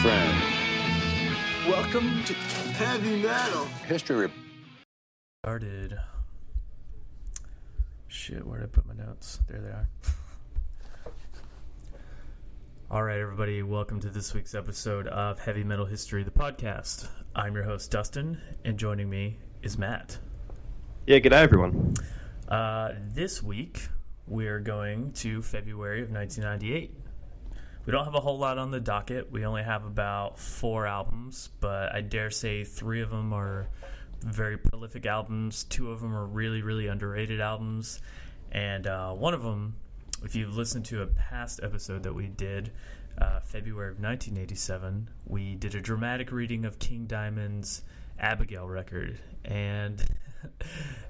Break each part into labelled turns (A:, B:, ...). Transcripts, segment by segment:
A: friend.
B: Welcome to heavy metal.
A: History.
C: Started. Shit, where did I put my notes? There they are. All right, everybody, welcome to this week's episode of Heavy Metal History, the podcast. I'm your host, Dustin, and joining me is Matt.
D: Yeah, g'day, everyone.
C: This week, we're going to February of 1998. We don't have a whole lot on the docket. We only have about 4 albums, but I dare say 3 of them are very prolific albums. 2 of them are really, really underrated albums. And one of them, if you've listened to a past episode that we did, February of 1987, we did a dramatic reading of King Diamond's Abigail record. And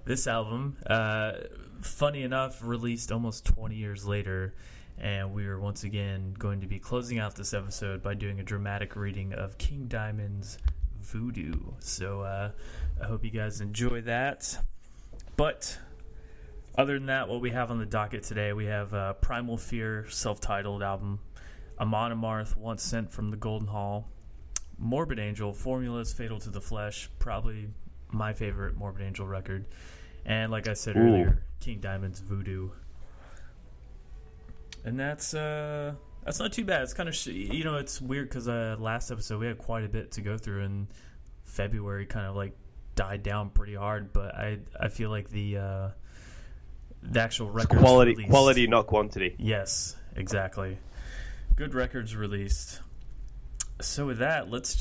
C: this album, funny enough, released almost 20 years later. And we are once again going to be closing out this episode by doing a dramatic reading of King Diamond's Voodoo. So I hope you guys enjoy that. But other than that, what we have on the docket today, we have Primal Fear, self-titled album, Amon Amarth, Once Sent from the Golden Hall, Morbid Angel, Formulas Fatal to the Flesh, probably my favorite Morbid Angel record, and like I said earlier, King Diamond's Voodoo. And that's not too bad. It's kind of it's weird because last episode we had quite a bit to go through, and February kind of like died down pretty hard. But I feel like the actual records
D: quality, not quantity.
C: Yes, exactly. Good records released. So with that, let's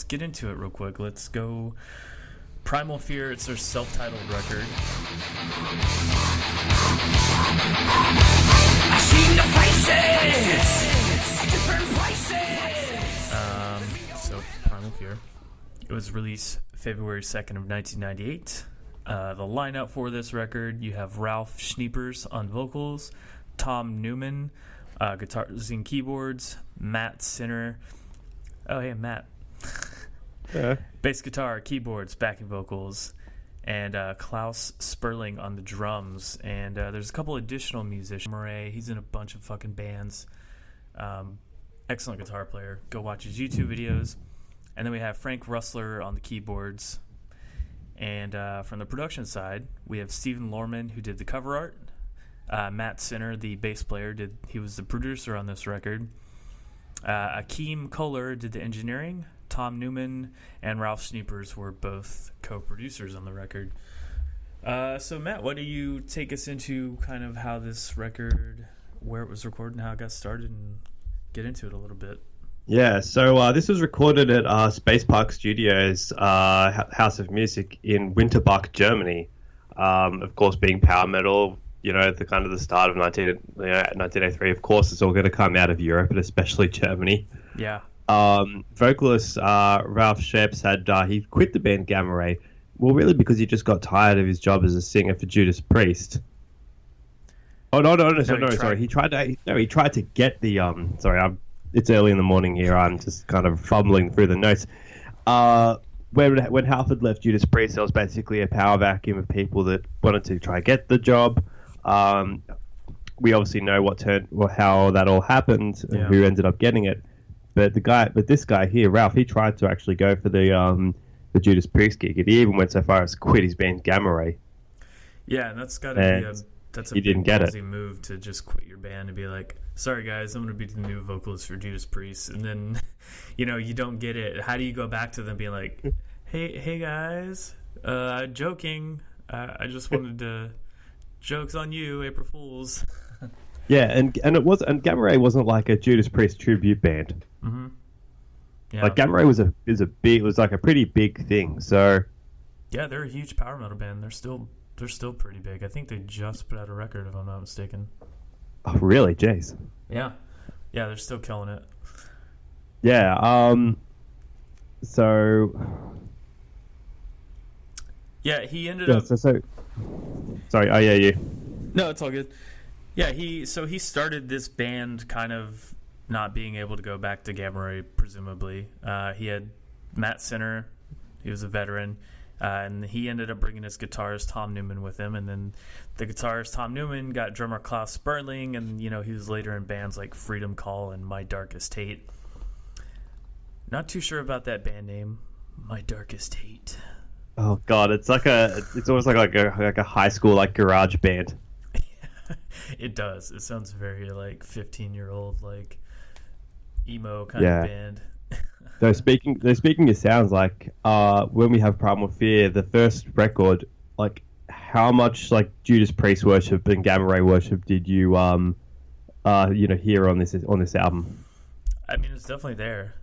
C: get into it real quick. Let's go. Primal Fear. It's their self-titled record.
E: I seen the faces, different places.
C: So Primal Fear. It was released February 2nd of 1998. The lineup for this record, you have Ralph Schneepers on vocals, Tom Newman, guitars and keyboards, Matt Sinner. Oh, hey, Matt.
D: Yeah.
C: Bass guitar, keyboards, backing vocals, and Klaus Sperling on the drums. And there's a couple additional musicians. Murray, he's in a bunch of fucking bands. Excellent guitar player. Go watch his YouTube videos. And then we have Frank Russler on the keyboards. And from the production side, we have Stephen Lorman, who did the cover art. Matt Sinner, the bass player, he was the producer on this record. Akeem Kohler did the engineering. Tom Newman and Ralph Schneepers were both co-producers on the record. So Matt, why do you take us into kind of how this record, where it was recorded and how it got started, and get into it a little bit?
D: Yeah, so this was recorded at Space Park Studios, House of Music in Winterbach, Germany. Of course, being power metal, the kind of the start of 1983. Of course, it's all going to come out of Europe, and especially Germany.
C: Yeah.
D: Vocalist Ralph Scheps he quit the band Gamma Ray, well, really because he just got tired of his job as a singer for Judas Priest. Sorry. He tried to get the it's early in the morning here. I'm just kind of fumbling through the notes. When Halford left Judas Priest, there was basically a power vacuum of people that wanted to try get the job. We obviously know how that all happened and who ended up getting it. But this guy here, Ralph, he tried to actually go for the Judas Priest gig. He even went so far as to quit his band Gamma Ray.
C: Yeah, and that's got to be that's a big ballsy move to just quit your band and be like, sorry guys, I'm going to be the new vocalist for Judas Priest. And then, you don't get it. How do you go back to them being like, hey guys, joking. I just wanted to, jokes on you, April Fools.
D: Yeah, and Gamma Ray wasn't like a Judas Priest tribute band.
C: Mm-hmm. Yeah.
D: Like Gamma Ray was like a pretty big thing. So
C: yeah, they're a huge power metal band. They're still pretty big. I think they just put out a record, if I'm not mistaken.
D: Oh, really? Jeez.
C: Yeah, they're still killing it.
D: Yeah. So.
C: Yeah, he ended up.
D: So. Sorry. Oh yeah, you.
C: No, it's all good. Yeah, he started this band kind of not being able to go back to Gamma Ray, presumably. He had Matt Sinner, he was a veteran, and he ended up bringing his guitarist Tom Newman with him, and then the guitarist Tom Newman got drummer Klaus Sperling, and he was later in bands like Freedom Call and My Darkest Hate. Not too sure about that band name. My Darkest Hate.
D: Oh God, it's almost like a high school like garage band.
C: It does. It sounds very like 15-year-old like emo kind of band.
D: So speaking of sounds, like when we have Primal Fear, the first record, like how much like Judas Priest worship and Gamma Ray worship did you hear on this album?
C: I mean, it's definitely there,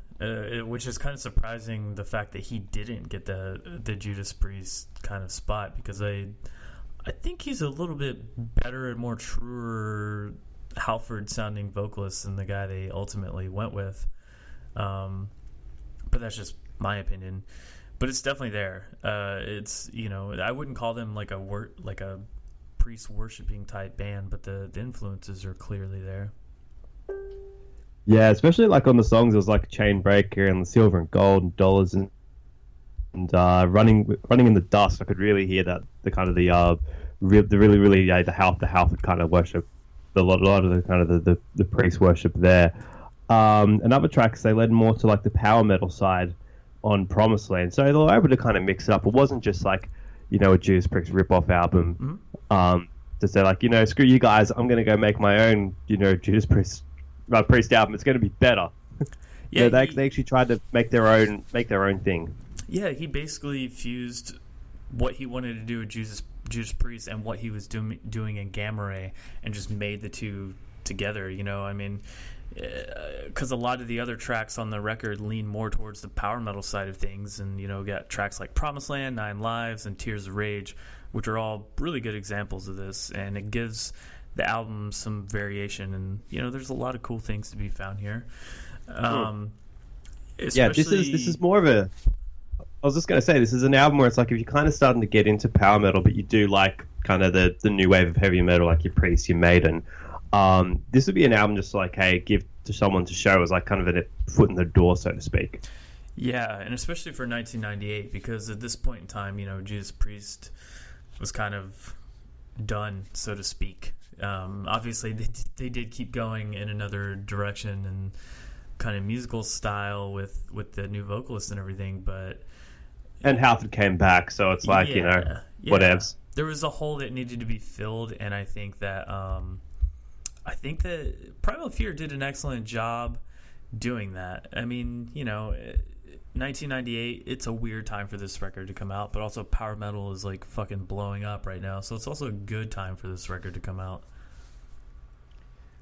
C: which is kind of surprising. The fact that he didn't get the Judas Priest kind of spot, because I think he's a little bit better and more truer Halford sounding vocalist than the guy they ultimately went with. But that's just my opinion. But it's definitely there. It's, I wouldn't call them like a priest worshiping type band, but the influences are clearly there.
D: Yeah, especially like on the songs, it was like Chainbreaker and the Silver and Gold and Dollars and running in the Dust. I could really hear that the Halford kind of worship, a lot of the kind of the priest worship there. And other tracks, they led more to like the power metal side on Promised Land, so they were able to kind of mix it up. It wasn't just like a Judas Priest rip-off album. To say like screw you guys, I'm gonna go make my own Judas Priest album. It's gonna be better. Yeah, they actually tried to make their own thing.
C: Yeah, he basically fused what he wanted to do with Judas Priest and what he was doing in Gamma Ray, and just made the two together. I mean, because a lot of the other tracks on the record lean more towards the power metal side of things, and got tracks like Promised Land, Nine Lives, and Tears of Rage, which are all really good examples of this, and it gives the album some variation, and there's a lot of cool things to be found here.
D: Yeah, this is more of a. I was just going to say, this is an album where it's like if you're kind of starting to get into power metal, but you do like kind of the new wave of heavy metal, like your Priest, your Maiden. This would be an album just like, hey, give to someone to show as like kind of a foot in the door, so to speak.
C: Yeah, and especially for 1998, because at this point in time, Judas Priest was kind of done, so to speak. Obviously, they did keep going in another direction and kind of musical style with the new vocalist and everything, but...
D: And Halford came back, so it's like, whatevs.
C: There was a hole that needed to be filled, and I think that Primal Fear did an excellent job doing that. I mean, 1998, it's a weird time for this record to come out, but also power metal is like fucking blowing up right now, so it's also a good time for this record to come out.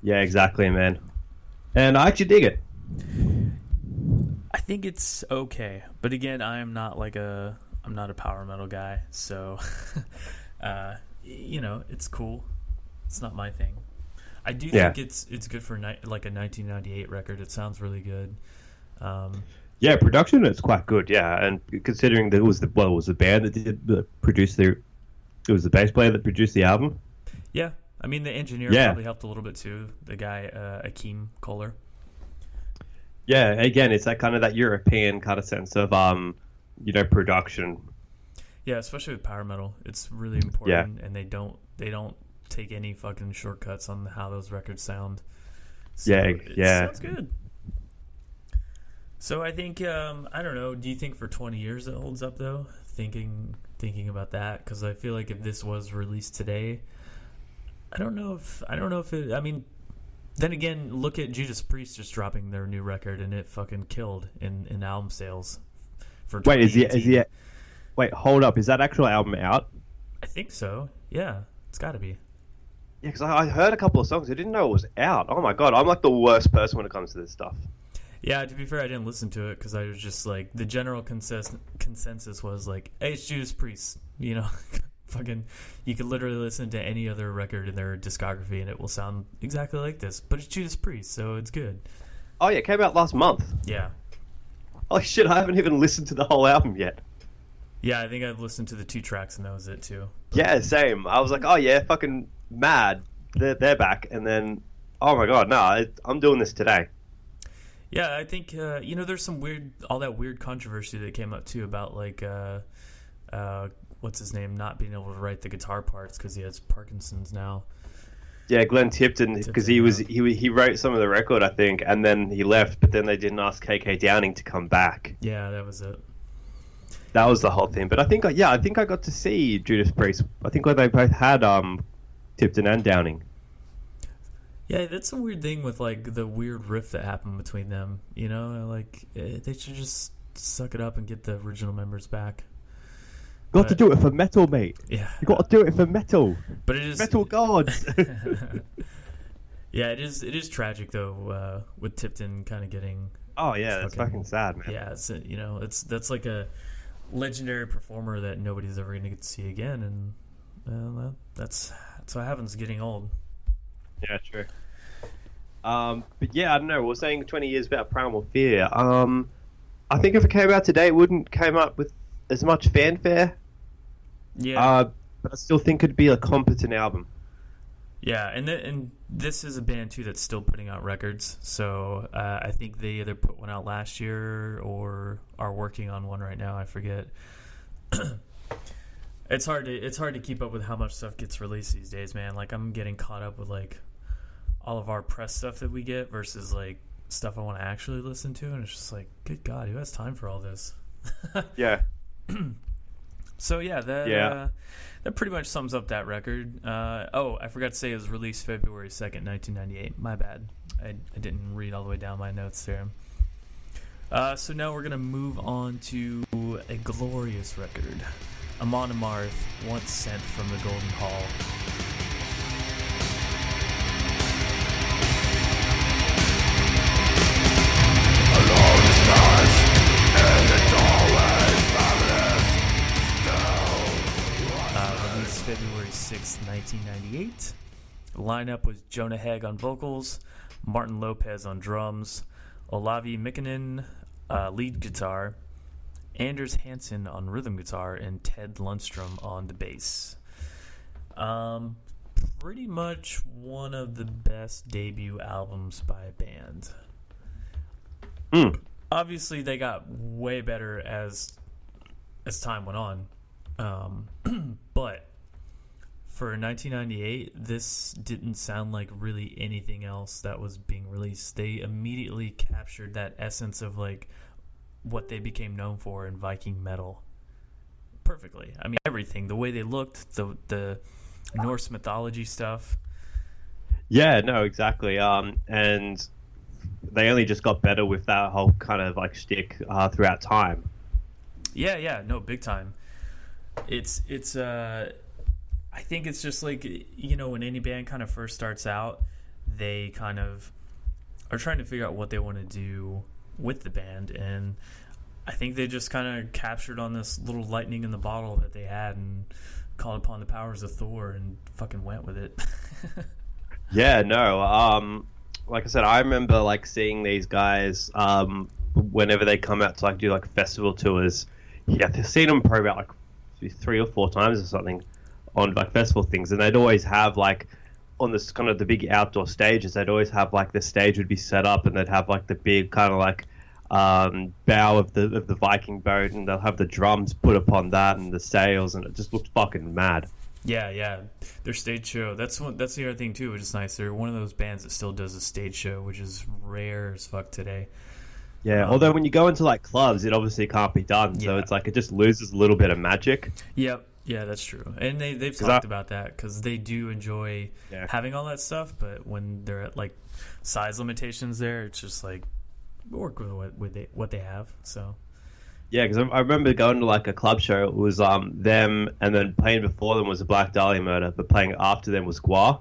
D: Yeah, exactly, man. And I actually dig it.
C: I think it's okay, but again, I'm not a power metal guy, so it's cool. It's not my thing. I do think it's good for like a 1998 record. It sounds really good.
D: Yeah, production is quite good. Yeah, and considering that it was the band that produced it was the bass player that produced the album.
C: Yeah, I mean the engineer probably helped a little bit too. The guy Akeem Kohler.
D: Yeah, again, it's that kind of that European kind of sense of production.
C: Yeah, especially with power metal, it's really important, and they don't take any fucking shortcuts on how those records sound. So it sounds good. So I think I don't know. Do you think for 20 years it holds up though? Thinking about that, because I feel like if this was released today, I don't know if it. I mean, then again, look at Judas Priest just dropping their new record, and it fucking killed in album sales. For
D: wait, is he? Wait, hold up. Is that actual album out?
C: I think so. Yeah, it's got to be.
D: Yeah, because I heard a couple of songs. I didn't know it was out. Oh my god, I'm like the worst person when it comes to this stuff.
C: Yeah, to be fair, I didn't listen to it because I was just like, the general consensus was like, hey, it's Judas Priest. Fucking, you could literally listen to any other record in their discography and it will sound exactly like this, but it's Judas Priest, so it's good.
D: Oh yeah, it came out last month.
C: Yeah.
D: Oh shit, I haven't even listened to the whole album yet.
C: Yeah, I think I've listened to the 2 tracks and that was it too. But...
D: Yeah, same. I was like, oh yeah, fucking mad. They're back, and then, oh my god, no, I'm doing this today.
C: Yeah, I think, there's some all that weird controversy that came up too about like, what's his name, not being able to write the guitar parts because he has Parkinson's now.
D: Yeah, Glenn Tipton, because he wrote some of the record, I think, and then he left, but then they didn't ask KK Downing to come back.
C: Yeah, that was it.
D: That was the whole thing. But I think I got to see Judas Priest. I think they both had Tipton and Downing.
C: Yeah, that's a weird thing with like the weird rift that happened between them. You know, like they should just suck it up and get the original members back.
D: Got to do it for metal, mate.
C: Yeah,
D: you got to do it for metal.
C: But it is
D: metal gods.
C: Yeah, it is tragic though, with Tipton kind of getting.
D: Oh yeah, that's fucking sad, man.
C: Yeah, that's like a legendary performer that nobody's ever gonna get to see again, and that's what happens getting old.
D: Yeah, true. But yeah, I don't know. We're saying 20 years about Primal Fear. I think if it came out today, it wouldn't came up with as much fanfare.
C: Yeah.
D: But I still think it'd be a competent album.
C: Yeah, and this is a band too that's still putting out records. So I think they either put one out last year or are working on one right now. I forget. It's hard to keep up with how much stuff gets released these days, man. Like I'm getting caught up with like all of our press stuff that we get versus like stuff I want to actually listen to, and it's just like, good God, who has time for all this?
D: Yeah.
C: So yeah, that pretty much sums up that record. I forgot to say it was released February 2nd, 1998. My bad. I didn't read all the way down my notes there. So now we're gonna move on to a glorious record. Amon Amarth, Once Sent from the Golden Hall. Released February 6th, 1998. The lineup was Jonah Hegg on vocals, Martin Lopez on drums, Olavi Mikkonen lead guitar, Anders Hansen on rhythm guitar, and Ted Lundstrom on the bass. Pretty much one of the best debut albums by a band. Obviously, they got way better as time went on. But for 1998, this didn't sound like really anything else that was being released. They immediately captured that essence of like what they became known for in Viking metal perfectly. I mean, everything, the way they looked, the Norse mythology stuff.
D: Yeah, no, exactly. And they only just got better with that whole kind of like shtick throughout time.
C: Yeah, no, big time. It's I think it's just like, you know, when any band kind of first starts out, they kind of are trying to figure out what they want to do with the band, and I think they just kind of captured on this little lightning in the bottle that they had and called upon the powers of Thor and fucking went with it.
D: Yeah, no, like I said, I remember like seeing these guys whenever they come out to like do like festival tours. Yeah, I've seen them probably about like 3 or 4 times or something on like festival things, and they'd always have like on this kind of the big outdoor stages, they'd always have like the stage would be set up, and they'd have like the big kind of like bow of the Viking boat, and they'll have the drums put upon that and the sails, and it just looked fucking mad.
C: Yeah, their stage show. That's the other thing too, which is nice. They're one of those bands that still does a stage show, which is rare as fuck today.
D: Yeah, although when you go into like clubs, it obviously can't be done, so it's like it just loses a little bit of magic.
C: Yep. Yeah, that's true. And they've talked about that because they do enjoy having all that stuff, but when they're at like size limitations there, it's just like work with what they have. So
D: yeah, because I remember going to like a club show. It was them, and then playing before them was the Black Dahlia Murder, but playing after them was Gua.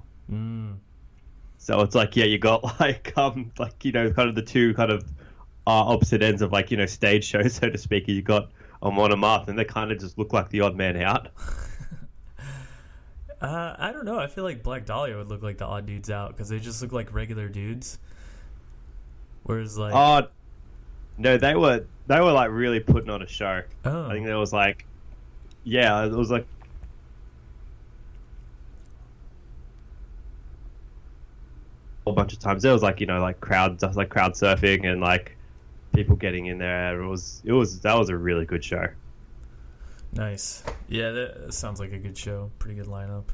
D: So it's like, yeah, you got like you know, kind of the two kind of opposite ends of like, you know, stage shows, so to speak. You got Amon Amarth, and they kind of just look like the odd man out.
C: I don't know. I feel like Black Dahlia would look like the odd dudes out because they just look like regular dudes. Whereas like,
D: no, they were like really putting on a show.
C: Oh.
D: I think there was like, yeah, it was like a bunch of times. There was like, you know, like crowd surfing and like people getting in there. That was a really good show.
C: Nice. Yeah, that sounds like a good show. Pretty good lineup.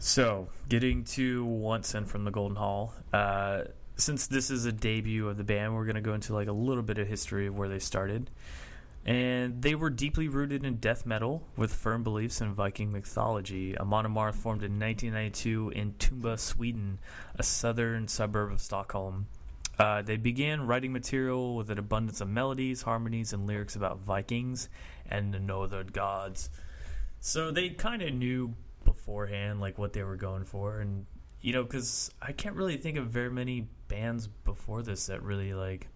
C: So, getting to Once Sent from the Golden Hall. Since this is a debut of the band, we're going to go into like a little bit of history of where they started. And they were deeply rooted in death metal with firm beliefs in Viking mythology. Amon Amarth formed in 1992 in Tumba, Sweden, a southern suburb of Stockholm. They began writing material with an abundance of melodies, harmonies, and lyrics about Vikings and the northern gods. So they kind of knew beforehand like what they were going for, and because I can't really think of very many bands before this that really like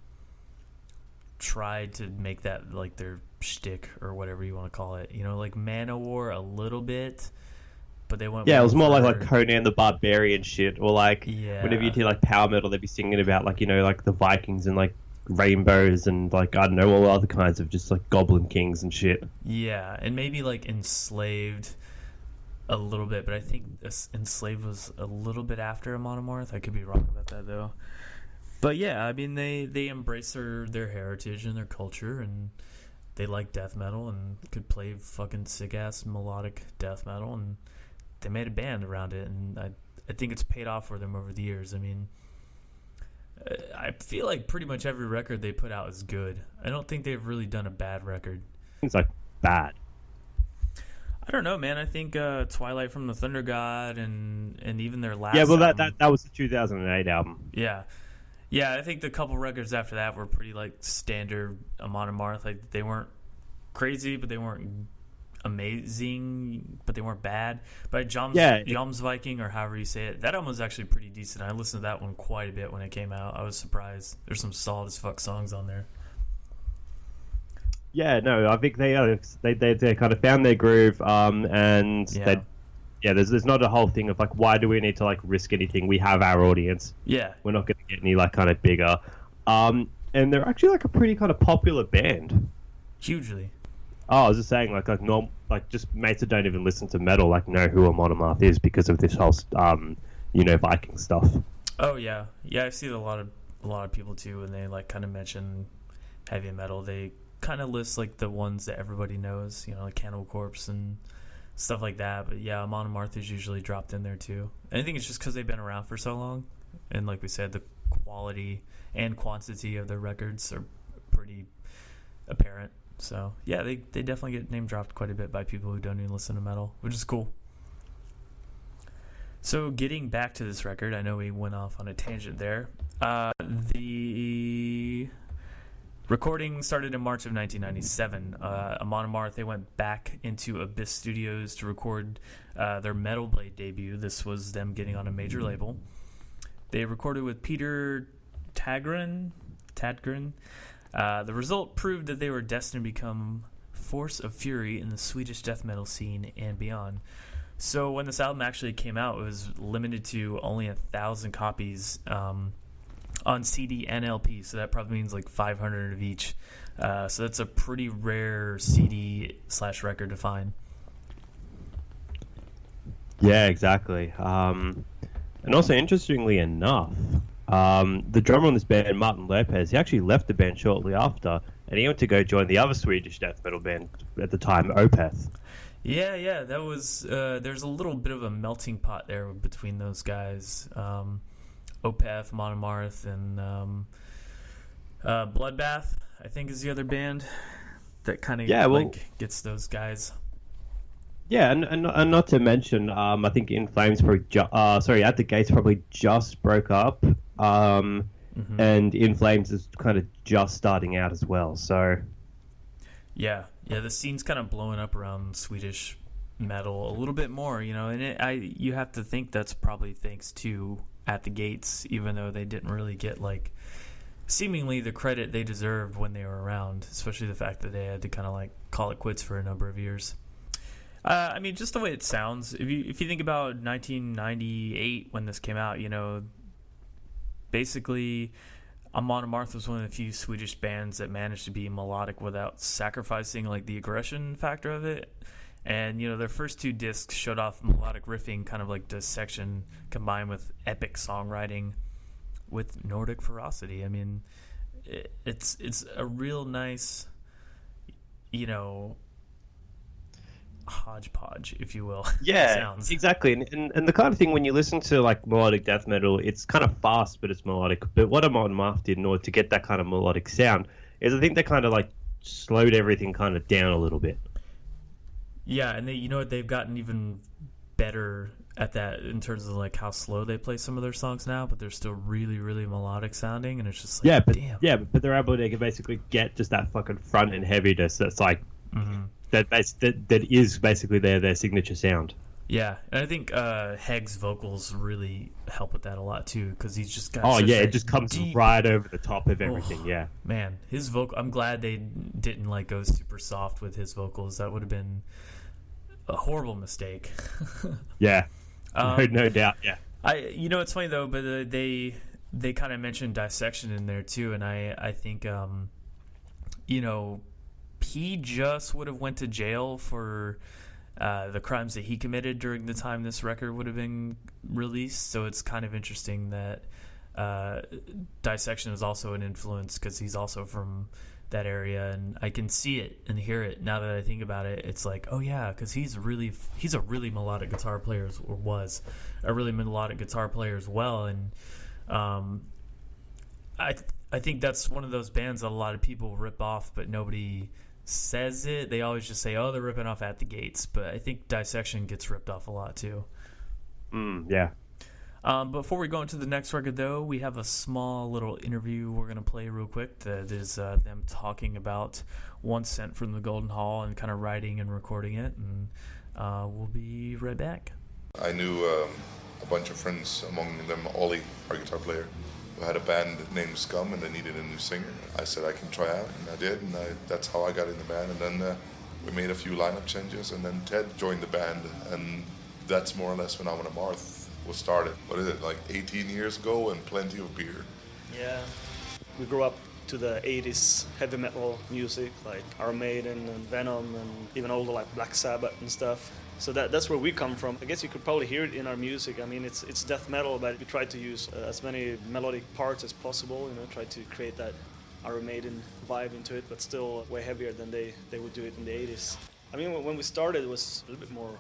C: tried to make that like their shtick or whatever you want to call it. Like Manowar a little bit, but they went.
D: Yeah, it was more like Conan the Barbarian shit, or like
C: yeah.
D: Whenever you hear like power metal, they'd be singing about like like the Vikings and like rainbows and like I don't know, all other kinds of just like goblin kings and shit.
C: Yeah, and maybe like Enslaved a little bit, but I think Enslaved was a little bit after Amon Amarth. I could be wrong about that though. But yeah, I mean they embrace their heritage and their culture, and they like death metal and could play fucking sick ass melodic death metal, and they made a band around it, and I think it's paid off for them over the years. I mean, I feel like pretty much every record they put out is good. I don't think they've really done a bad record.
D: It's like bad.
C: I don't know, man. I think Twilight from the Thunder God and even their last
D: that was the 2008 album.
C: Yeah, I think the couple records after that were pretty like standard Amon Amarth. Like they weren't crazy, but they weren't amazing, but they weren't bad. But Joms Viking, or however you say it, that album was actually pretty decent. I listened to that one quite a bit when it came out. I was surprised. There's some solid as fuck songs on there.
D: Yeah, no, I think they kind of found their groove, and there's not a whole thing of like, why do we need to like risk anything? We have our audience.
C: Yeah,
D: we're not going to get any like kind of bigger. And they're actually like a pretty kind of popular band.
C: Hugely.
D: Oh, I was just saying, like just mates that don't even listen to metal like know who Amon Amarth is because of this whole Viking stuff. Oh
C: yeah, I see a lot of people too, and they like kind of mention heavy metal. They kind of list like the ones that everybody knows, like Cannibal Corpse and stuff like that. But yeah, Amon Amarth is usually dropped in there too. And I think it's just because they've been around for so long, and like we said, the quality and quantity of their records are pretty apparent. So yeah, they definitely get name dropped quite a bit by people who don't even listen to metal, which is cool. So getting back to this record, I know we went off on a tangent there. The recording started in March of 1997. Amon Amarth, they went back into Abyss Studios to record their Metal Blade debut. This was them getting on a major label. They recorded with Peter Tadgren. The result proved that they were destined to become force of fury in the Swedish death metal scene and beyond. So when this album actually came out, it was limited to only 1,000 copies on CD and LP, so that probably means like 500 of each. So that's a pretty rare CD/record to find.
D: Yeah, exactly. And also, interestingly enough, the drummer on this band, Martin Lopez, he actually left the band shortly after, and he went to go join the other Swedish death metal band at the time, Opeth.
C: Yeah, that was. There's a little bit of a melting pot there between those guys. Opeth, Amon Amarth, and Bloodbath, I think, is the other band that kind of gets those guys.
D: Yeah, and not to mention, I think In Flames probably At the Gates probably just broke up, and In Flames is kind of just starting out as well. So
C: yeah, the scene's kind of blowing up around Swedish metal a little bit more, and you have to think that's probably thanks to At the Gates, even though they didn't really get like seemingly the credit they deserved when they were around, especially the fact that they had to kind of like call it quits for a number of years. I mean, just the way it sounds, if you think about 1998 when this came out, basically Amon Amarth was one of the few Swedish bands that managed to be melodic without sacrificing like the aggression factor of it. And, their first two discs showed off melodic riffing, kind of like dissection, combined with epic songwriting with Nordic ferocity. I mean, it's a real nice, hodgepodge, if you will.
D: Yeah,
C: sounds.
D: exactly. And the kind of thing when you listen to like melodic death metal, it's kind of fast, but it's melodic. But what Amon Amarth did in order to get that kind of melodic sound is I think they kind of like slowed everything kind of down a little bit.
C: Yeah, and they've gotten even better at that in terms of like how slow they play some of their songs now, but they're still really, really melodic sounding, and it's just like, damn.
D: But they're able to basically get just that fucking front end heaviness that's like that is basically their signature sound.
C: Yeah, and I think Heg's vocals really help with that a lot too, because he's just got.
D: Oh yeah, it just comes right over the top of everything. Yeah,
C: man, his vocal. I'm glad they didn't like go super soft with his vocals. That would have been a horrible mistake.
D: Yeah, no doubt. Yeah,
C: it's funny though, but they kind of mentioned dissection in there too, and I think he just would have went to jail for the crimes that he committed during the time this record would have been released. So it's kind of interesting that dissection is also an influence because he's also from that area, and I can see it and hear it now that I think about it. It's like, oh yeah, because he's a really melodic guitar player, or was a really melodic guitar player as well. And I think that's one of those bands that a lot of people rip off, but nobody says it. They always just say, oh, they're ripping off At the Gates, but I think Dissection gets ripped off a lot too.
D: Yeah.
C: Before we go into the next record, though, we have a small little interview we're going to play real quick. That is them talking about Once Sent from the Golden Hall and kind of writing and recording it, and we'll be right back.
A: I knew a bunch of friends, among them Ollie, our guitar player, who had a band named Scum, and they needed a new singer. I said I can try out, and I did, and that's how I got in the band. And then we made a few lineup changes, and then Ted joined the band, and that's more or less when Amon Amarth was started. What is it, like 18 years ago, and plenty of beer?
F: Yeah, we grew up to the 80s heavy metal music, like Iron Maiden and Venom, and even older like Black Sabbath and stuff. So that's where we come from. I guess you could probably hear it in our music. I mean, it's death metal, but we try to use as many melodic parts as possible, try to create that Iron Maiden vibe into it, but still way heavier than they would do it in the 80s. I mean, when we started, it was a little bit more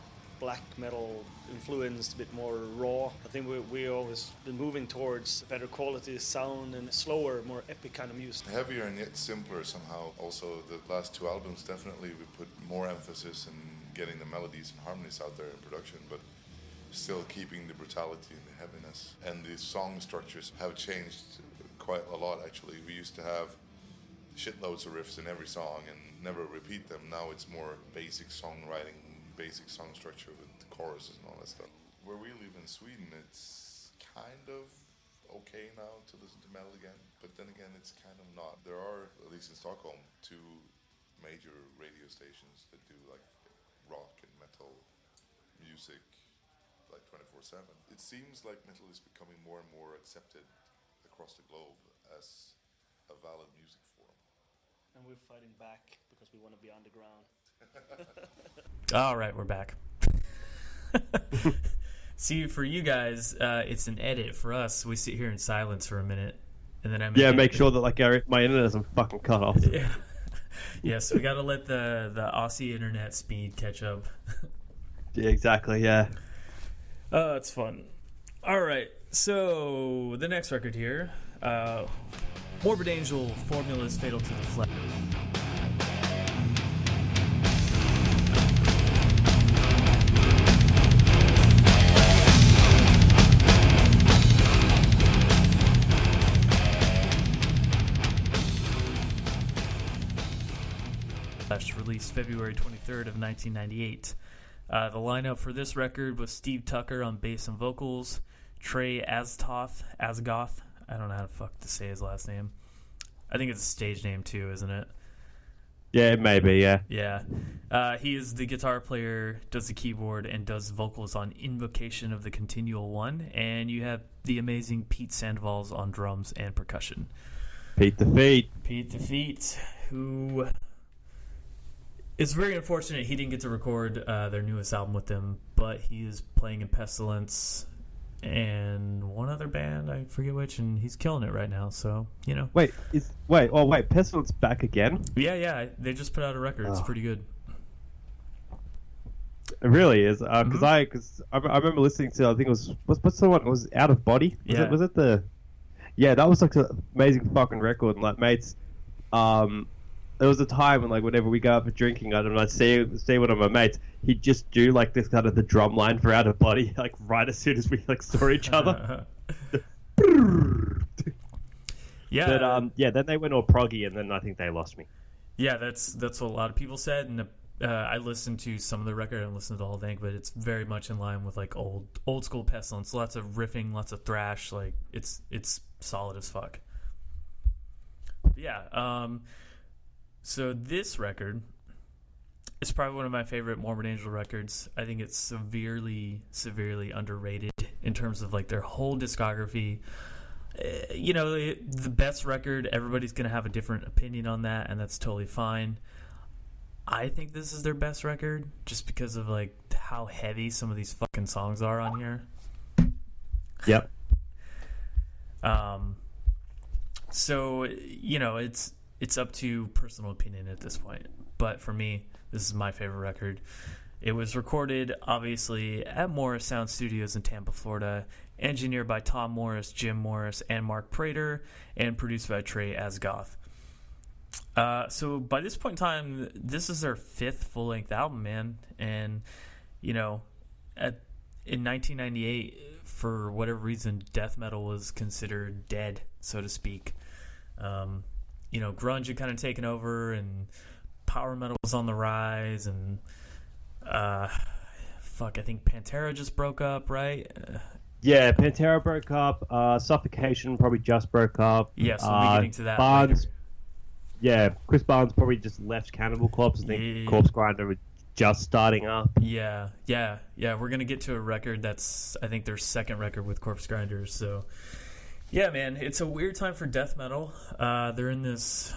F: black metal influenced, a bit more raw. I think we always been moving towards better quality sound and slower, more epic kind of music.
A: Heavier and yet simpler somehow. Also, the last two albums, definitely we put more emphasis in getting the melodies and harmonies out there in production, but still keeping the brutality and the heaviness. And the song structures have changed quite a lot, actually. We used to have shitloads of riffs in every song and never repeat them. Now it's more basic songwriting, basic song structure with the choruses and all that stuff. Where we live in Sweden, it's kind of okay now to listen to metal again, but then again, it's kind of not. There are, at least in Stockholm, 2 major radio stations that do like rock and metal music like 24/7. It seems like metal is becoming more and more accepted across the globe as a valid music form.
F: And we're fighting back because we want to be underground.
C: All right, we're back. See, for you guys, it's an edit. For us, we sit here in silence for a minute, and then
D: make sure that like my internet doesn't fucking cut off.
C: Yeah. Yes, we got to let the Aussie internet speed catch up.
D: Yeah, exactly. Yeah.
C: It's fun. All right, so the next record here, Morbid Angel, Formulas Fatal to the Flesh. Released February 23rd of 1998. The lineup for this record was Steve Tucker on bass and vocals, Trey Asgoth. I don't know how the fuck to say his last name. I think it's a stage name too, isn't it?
D: Yeah, maybe, yeah.
C: Yeah. He is the guitar player, does the keyboard, and does vocals on Invocation of the Continual One. And you have the amazing Pete Sandoval's on drums and percussion.
D: Pete the Feet,
C: who... It's very unfortunate he didn't get to record their newest album with them, but he is playing in Pestilence and one other band, I forget which, and he's killing it right now, so,
D: Wait, Pestilence back again?
C: Yeah, they just put out a record. It's pretty good.
D: It really is, because I remember listening to, I think it was what's the one? It was Out of Body. Was it the? Yeah, that was like an amazing fucking record. And like mates, there was a time when like whenever we go out for drinking, I'd see one of my mates, he'd just do like this kind of the drum line for Out of Body, like right as soon as we like saw each other.
C: Yeah,
D: but then they went all proggy, and then I think they lost me.
C: Yeah, that's what a lot of people said, and I listened to some of the record and listened to the whole thing, but it's very much in line with like old school Pestilence. Lots of riffing, lots of thrash. Like it's solid as fuck. Yeah. So this record is probably one of my favorite Morbid Angel records. I think it's severely underrated in terms of like their whole discography. You know, the best record, everybody's going to have a different opinion on that, and that's totally fine. I think this is their best record just because of like how heavy some of these fucking songs are on here.
D: Yep.
C: So, you know, it's up to personal opinion at this point. But for me, this is my favorite record. It was recorded, obviously, at Morris Sound Studios in Tampa, Florida, engineered by Tom Morris, Jim Morris, and Mark Prater, and produced by Trey Asgoth. So by this point in time, this is their 5th full-length album, man. And, you know, in 1998, for whatever reason, death metal was considered dead, so to speak. You know, grunge had kind of taken over, and power metal was on the rise, and I think Pantera just broke up, right?
D: Yeah, Pantera broke up. Suffocation probably just broke up.
C: Yeah, so we'll be getting to that
D: Barnes,
C: later.
D: Yeah, Chris Barnes probably just left Cannibal Corpse. I think Corpse Grinder was just starting up.
C: Yeah. We're gonna get to a record that's, I think, their second record with Corpse Grinders. So, yeah, man, it's a weird time for death metal. They're in this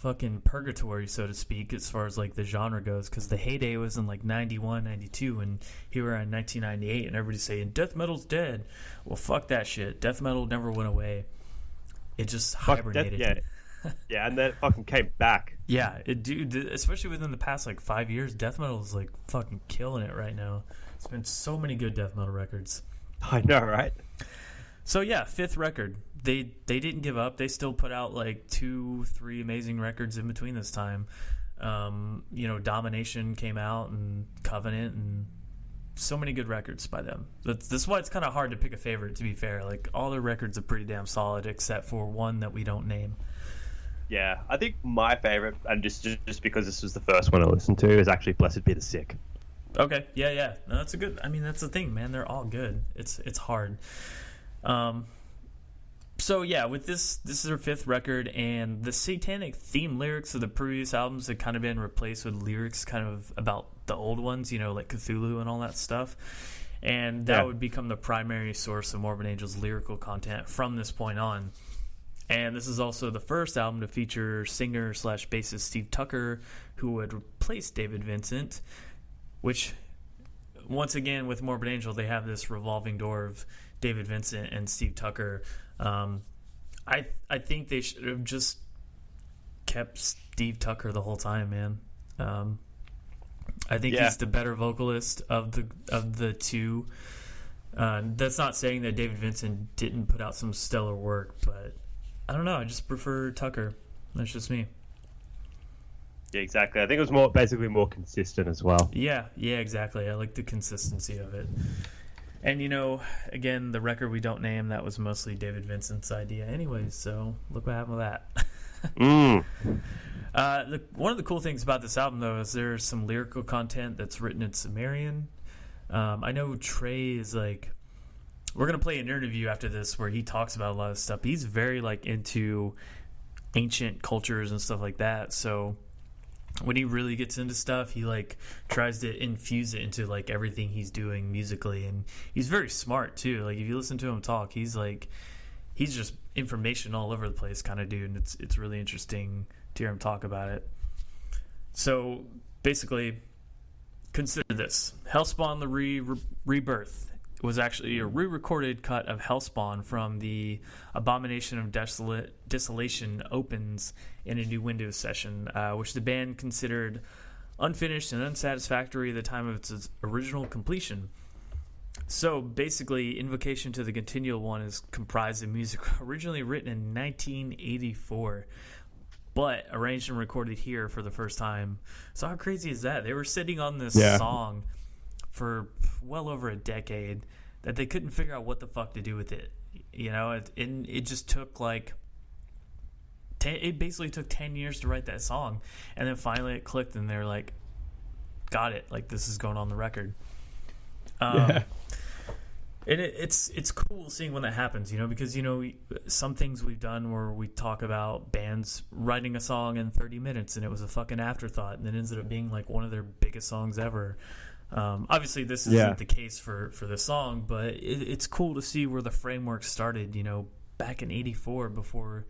C: fucking purgatory, so to speak, as far as like the genre goes, because the heyday was in like 91, 92, and here we're in 1998, and everybody's saying death metal's dead. Well, fuck that shit. Death metal never went away. It just hibernated.
D: Yeah, and then it fucking came back.
C: Yeah, especially within the past like 5 years, death metal is like fucking killing it right now. There's been so many good death metal records.
D: I know, right?
C: So yeah, 5th record. They didn't give up. They still put out like 2-3 amazing records in between this time. You know, Domination came out, and Covenant, and so many good records by them. This is why it's kind of hard to pick a favorite, to be fair. Like, all their records are pretty damn solid, except for one that we don't name.
D: Yeah, I think my favorite, and just because this was the first one I listened to, is actually Blessed Be the Sick.
C: Okay, yeah. No, that's a good. I mean, that's the thing, man. They're all good. It's hard. So yeah, with this is their 5th record, and the satanic theme lyrics of the previous albums have kind of been replaced with lyrics kind of about the old ones, you know, like Cthulhu and all that stuff. And that would become the primary source of Morbid Angel's lyrical content from this point on. And this is also the first album to feature singer/bassist Steve Tucker, who would replace David Vincent, which, once again, with Morbid Angel, they have this revolving door of David Vincent and Steve Tucker. I think they should have just kept Steve Tucker the whole time, man. I think he's the better vocalist of the two. That's not saying that David Vincent didn't put out some stellar work, but I don't know. I just prefer Tucker. That's just me.
D: Yeah, exactly. I think it was basically more consistent as well.
C: Yeah, exactly. I like the consistency of it. And, you know, again, the record we don't name, that was mostly David Vincent's idea anyways, so look what happened with that. One of the cool things about this album, though, is there's some lyrical content that's written in Sumerian. I know Trey is, like... We're going to play an interview after this where he talks about a lot of stuff. He's very, like, into ancient cultures and stuff like that, so... When he really gets into stuff, he like tries to infuse it into like everything he's doing musically, and he's very smart too. Like if you listen to him talk, he's just information all over the place kind of dude, and it's really interesting to hear him talk about it. So basically, consider this: Hellspawn: The Rebirth was actually a re-recorded cut of Hellspawn from the Abomination of Desolation opens in a New Windows session, which the band considered unfinished and unsatisfactory at the time of its original completion. So basically, Invocation to the Continual One is comprised of music originally written in 1984, but arranged and recorded here for the first time. So how crazy is that? They were sitting on this song for well over a decade that they couldn't figure out what the fuck to do with it. You know, it just took like... It basically took 10 years to write that song, and then finally it clicked, and they're like, got it, like, this is going on the record. And it's cool seeing when that happens, you know, because, you know, some things we've done where we talk about bands writing a song in 30 minutes and it was a fucking afterthought, and it ended up being like one of their biggest songs ever. Obviously this isn't the case for the song, but it's cool to see where the framework started, you know, back in 84, before,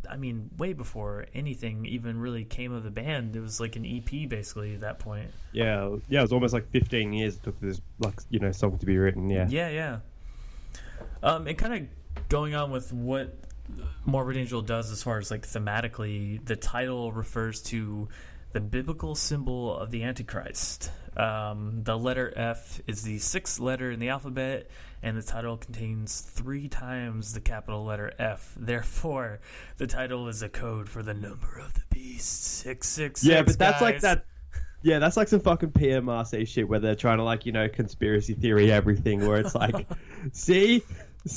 C: I mean, way before anything even really came of the band. It was like an EP basically at that point. Yeah,
D: it was almost like 15 years it took this, like, you know, song to be written.
C: And kind of going on with what Morbid Angel does as far as like thematically, the title refers to the biblical symbol of the Antichrist. The letter F is the sixth letter in the alphabet, and the title contains 3 times the capital letter F. Therefore, the title is a code for the number of the beast. 666.
D: Yeah, but that's
C: guys.
D: like that. Yeah, that's like some fucking PMRC shit where they're trying to, like, you know, conspiracy theory everything, where it's like, see,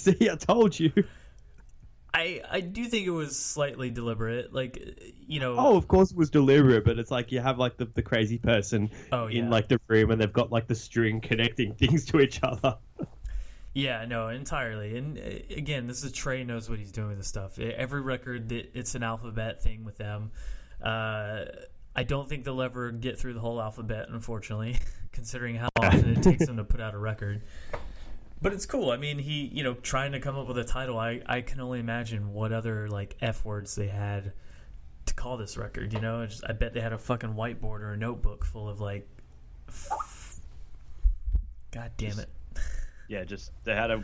D: I told you.
C: I do think it was slightly deliberate, like, you know.
D: Oh, of course it was deliberate, but it's like you have like the crazy person in like the room, and they've got like the string connecting things to each other.
C: Yeah, no, entirely. And again, this is Trey knows what he's doing with this stuff. Every record, it's an alphabet thing with them. I don't think they'll ever get through the whole alphabet, unfortunately, considering how often it takes them to put out a record. But it's cool. I mean, he, you know, trying to come up with a title, I can only imagine what other, like, F words they had to call this record, you know? I bet they had a fucking whiteboard or a notebook full of, like, God damn it.
D: Yeah, just, they had a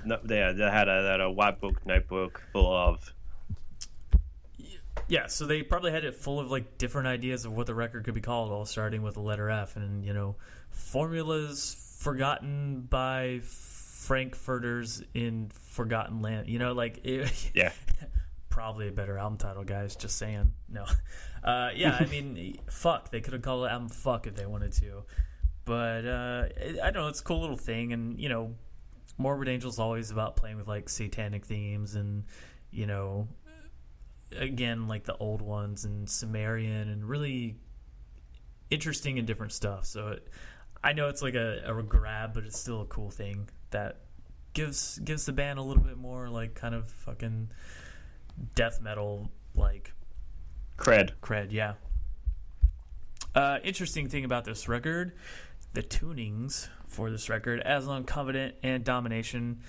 D: white book, notebook full of...
C: Yeah, so they probably had it full of, like, different ideas of what the record could be called, all starting with the letter F. And, you know, formulas forgotten by... Frankfurters in Forgotten Land, you know, like probably a better album title, guys, just saying. No, I mean, fuck, they could have called the album Fuck if they wanted to, but I don't know, it's a cool little thing. And, you know, Morbid Angel's always about playing with like satanic themes, and, you know, again, like the old ones and Sumerian and really interesting and different stuff. So I know it's like a grab, but it's still a cool thing that gives the band a little bit more like kind of fucking death metal like
D: cred.
C: Yeah. Interesting thing about this record, the tunings for this record, Aslan, Covenant, and Domination,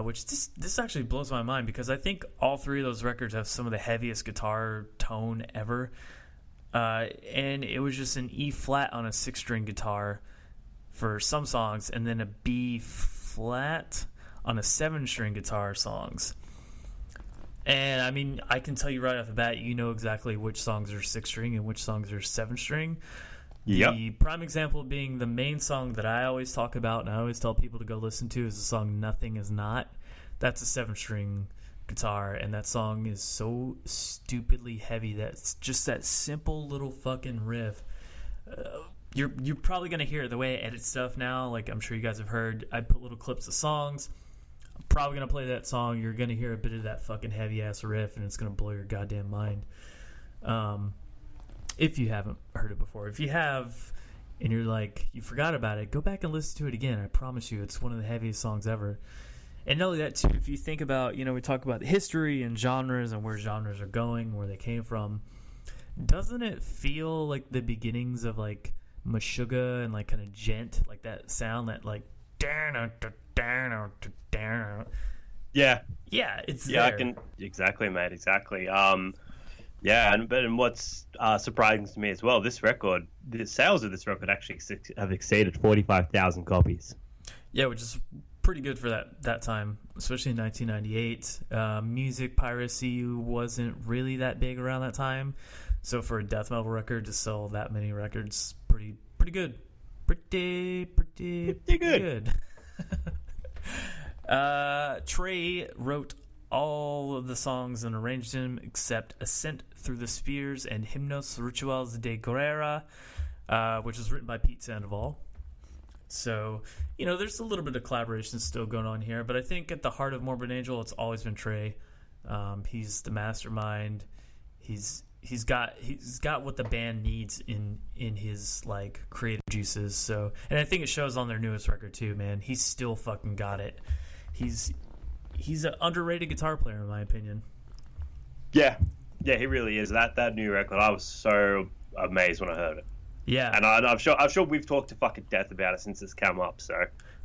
C: which this actually blows my mind, because I think all 3 of those records have some of the heaviest guitar tone ever, and it was just an E flat on a 6-string guitar for some songs, and then a B flat on a 7-string guitar songs. And I mean, I can tell you right off the bat, you know exactly which songs are 6-string and which songs are 7-string.
D: Yep.
C: The prime example being the main song that I always talk about and I always tell people to go listen to is the song Nothing Is Not. That's a 7-string guitar, and that song is so stupidly heavy. That's just that simple little fucking riff. You're probably going to hear the way I edit stuff now. Like, I'm sure you guys have heard, I put little clips of songs. I'm probably going to play that song. You're going to hear a bit of that fucking heavy-ass riff, and it's going to blow your goddamn mind. If you haven't heard it before. If you have, and you're like, you forgot about it, go back and listen to it again. I promise you, it's one of the heaviest songs ever. And not only that, too, if you think about, you know, we talk about the history and genres and where genres are going, where they came from, doesn't it feel like the beginnings of, like, Meshuggah and like kind of gent, like that sound that like it's there.
D: I can exactly, mate, exactly. And what's surprising to me as well, this record, the sales of this record actually have exceeded 45,000 copies.
C: Yeah, which is pretty good for that time, especially in 1998. Music piracy wasn't really that big around that time. So for a death metal record to sell that many records, pretty good. Pretty good. Trey wrote all of the songs and arranged them except Ascent Through the Spheres and Hymnos Rituals de Guerra, which was written by Pete Sandoval. So, there's a little bit of collaboration still going on here, but I think at the heart of Morbid Angel, it's always been Trey. He's the mastermind. He's got what the band needs in his like creative juices. So, and I think it shows on their newest record too, man. He's still fucking got it. He's an underrated guitar player in my opinion.
D: Yeah, he really is. That new record, I was so amazed when I heard it.
C: Yeah,
D: and I'm sure we've talked to fucking death about it since it's come up. So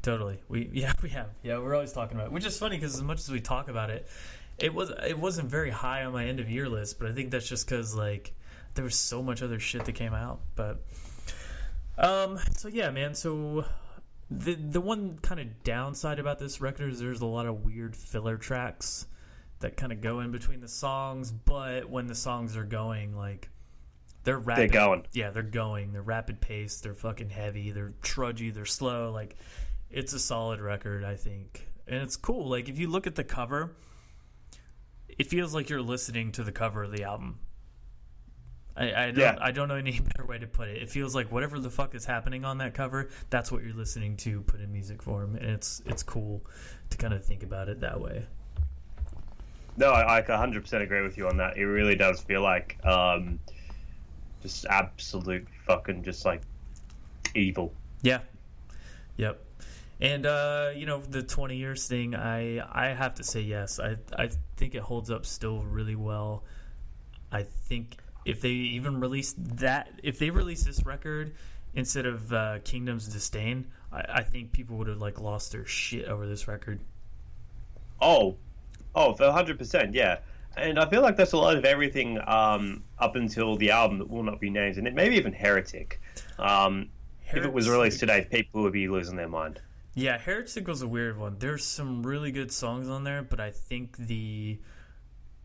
C: totally, we have. Yeah, we're always talking about it, which is funny because as much as we talk about it, it wasn't very high on my end of year list. But I think that's just because like there was so much other shit that came out. But so yeah, man. So the one kind of downside about this record is there's a lot of weird filler tracks that kind of go in between the songs. But when the songs are going, like. They're rapid.
D: They're going.
C: Yeah, they're going. They're rapid paced. They're fucking heavy. They're trudgy. They're slow. Like, it's a solid record, I think. And it's cool. Like, if you look at the cover, it feels like you're listening to the cover of the album. I don't know any better way to put it. It feels like whatever the fuck is happening on that cover, that's what you're listening to put in music form. And it's cool to kind of think about it that way.
D: No, I 100% agree with you on that. It really does feel like... just absolute fucking just like evil.
C: Yeah. Yep. And the 20 years thing, I have to say yes. I think it holds up still really well. I think if they even release this record instead of Kingdom's Disdain, I think people would have like lost their shit over this record. Oh, for 100%, yeah. And I feel like that's a lot of everything up until the album that will not be named, and maybe even Heretic. If it was released today, people would be losing their mind. Yeah, Heretic was a weird one. There's some really good songs on there, but I think the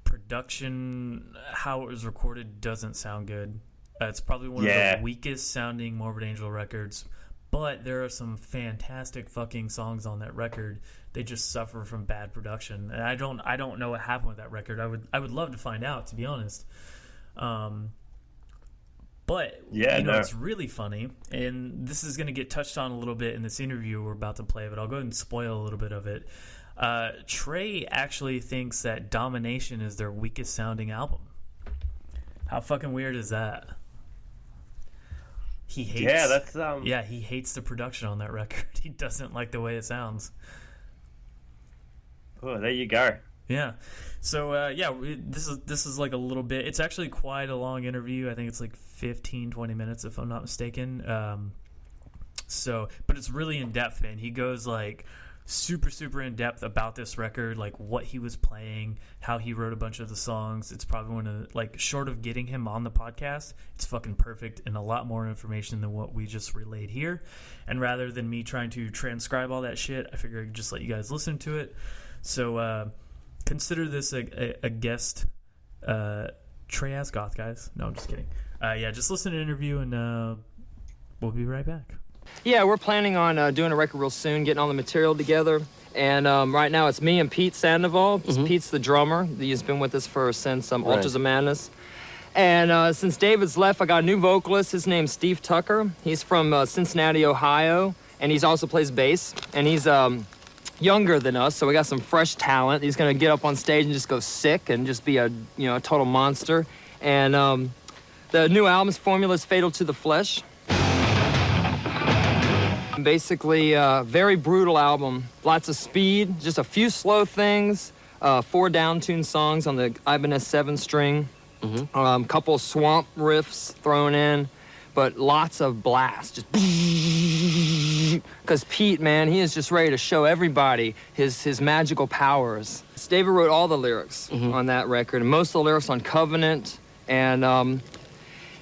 C: production, how it was recorded, doesn't sound good. It's probably one of the weakest sounding Morbid Angel records, but there are some fantastic fucking songs on that record. They just suffer from bad production, and I don't know what happened with that record. I would love to find out, to be honest. But it's really funny, and this is going to get touched on a little bit in this interview we're about to play, but I'll go ahead and spoil a little bit of it. Trey actually thinks that Domination is their weakest sounding album. How fucking weird is that? He hates. He hates the production on that record. He doesn't like the way it sounds.
D: Oh, there you go.
C: Yeah. So, this is like a little bit... It's actually quite a long interview. I think it's like 15, 20 minutes, if I'm not mistaken. But it's really in-depth, man. He goes, like, super, super in-depth about this record, like, what he was playing, how he wrote a bunch of the songs. It's probably one of, like, short of getting him on the podcast, it's fucking perfect and a lot more information than what we just relayed here. And rather than me trying to transcribe all that shit, I figure I could just let you guys listen to it. So consider this a guest Trey Ass Goth, guys. No, I'm just kidding. Just listen to the interview and we'll be right back.
G: Yeah, we're planning on doing a record real soon, getting all the material together. And right now it's me and Pete Sandoval. Mm-hmm. Pete's the drummer. He's been with us since Altars of Madness. And since David's left, I got a new vocalist. His name's Steve Tucker. He's from Cincinnati, Ohio. And he also plays bass. And he's... younger than us, so we got some fresh talent. He's gonna get up on stage and just go sick and just be a total monster. And the new album's formula is Fatal to the Flesh. Basically, very brutal album. Lots of speed, just a few slow things, 4 down-tuned songs on the Ibanez 7-string, couple swamp riffs thrown in, but lots of blast, just because Pete, man, he is just ready to show everybody his magical powers. David wrote all the lyrics on that record, and most of the lyrics on Covenant, and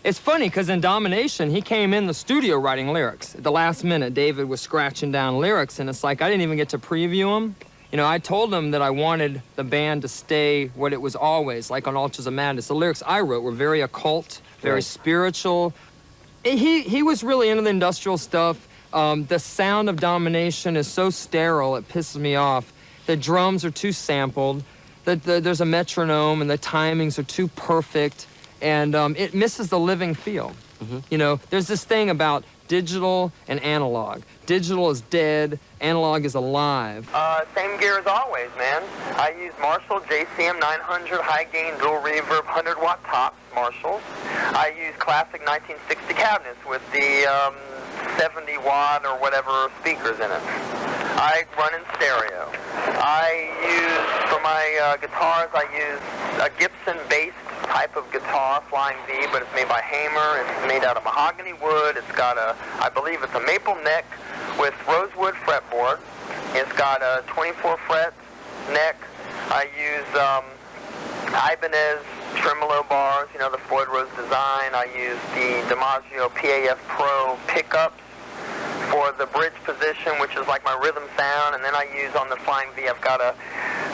G: it's funny, because in Domination, he came in the studio writing lyrics. At the last minute, David was scratching down lyrics, and it's like, I didn't even get to preview them, You know, I told him that I wanted the band to stay what it was always, like on Altars of Madness. The lyrics I wrote were very occult, very spiritual. He was really into the industrial stuff. The sound of Domination is so sterile, it pisses me off. The drums are too sampled. There's a metronome, and the timings are too perfect, and it misses the living feel. You know, there's this thing about digital and analog. Digital is dead, analog is alive.
H: Same gear as always, man. I use Marshall JCM 900 high gain dual reverb 100-watt tops Marshalls. I use classic 1960 cabinets with the 70-watt or whatever speakers in it. I run in stereo. I use, for my guitars, I use a Gibson-based type of guitar, Flying V, but it's made by Hamer. It's made out of mahogany wood. It's got I believe it's a maple neck with rosewood fretboard. It's got a 24-fret neck. I use Ibanez tremolo bars, you know, the Floyd Rose design. I use the DiMaggio PAF Pro pickups for the bridge position, which is like my rhythm sound. And then I use on the Flying V, I've got a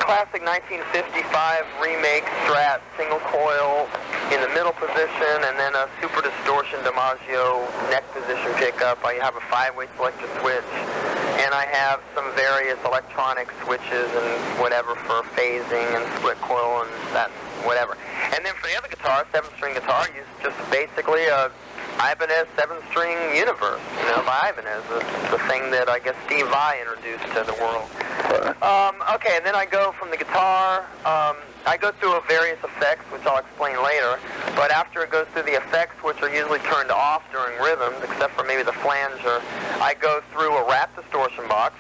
H: classic 1955 remake Strat single coil in the middle position, and then a super distortion DiMaggio neck position pickup. I have a 5-way selector switch, and I have some various electronic switches and whatever for phasing and split coil and that whatever. And then for the other guitar, 7-string guitar, I use just basically a Ibanez 7-string Universe, you know, by Ibanez. It's the thing that I guess Steve Vai introduced to the world. Okay, and then I go from the guitar, I go through various effects, which I'll explain later, but after it goes through the effects, which are usually turned off during rhythms, except for maybe the flanger, I go through a rat distortion box,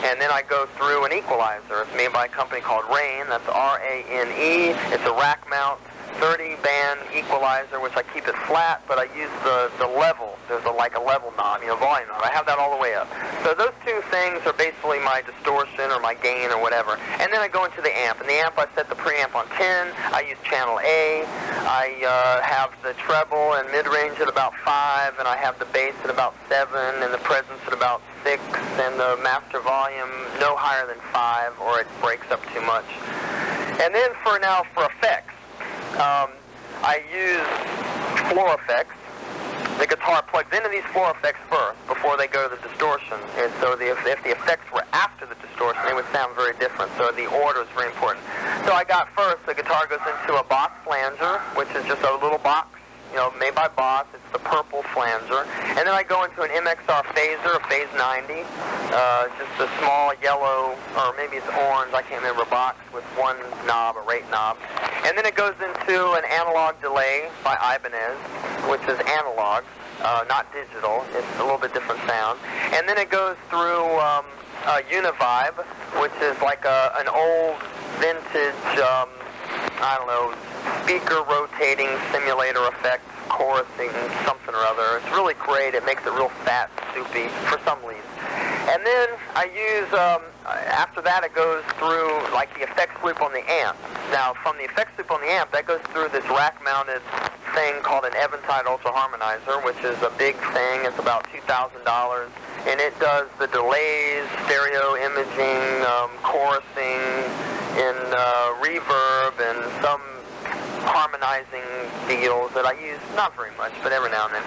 H: and then I go through an equalizer. It's made by a company called Rain, that's R-A-N-E. It's a rack mount 30-band equalizer, which I keep it flat, but I use the level. There's like a level knob, you know, volume knob. I have that all the way up. So those two things are basically my distortion or my gain or whatever. And then I go into the amp. And the amp, I set the preamp on 10. I use channel A. I have the treble and mid-range at about 5, and I have the bass at about 7, and the presence at about 6, and the master volume no higher than 5, or it breaks up too much. And then for effects, I use floor effects. The guitar plugs into these floor effects first before they go to the distortion. And so if the effects were after the distortion, they would sound very different. So the order is very important. So I got first, the guitar goes into a Boss flanger, which is just a little box, you know, made by Boss. It's the purple flanger. And then I go into an MXR phaser, a phase 90, just a small yellow, or maybe it's orange, I can't remember, box with one knob, a rate knob. And then it goes into an analog delay by Ibanez, which is analog, not digital. It's a little bit different sound. And then it goes through Univibe, which is like an old vintage, I don't know, speaker rotating simulator effect, chorusing something or other. It's really great. It makes it real fat, soupy for some leads. And then I use, after that it goes through like the effects loop on the amp. Now from the effects loop on the amp, that goes through this rack-mounted thing called an Eventide Ultra Harmonizer, which is a big thing. It's about $2,000. And it does the delays, stereo imaging, chorusing, and reverb, and some harmonizing deals that I use, not very much, but every now and then.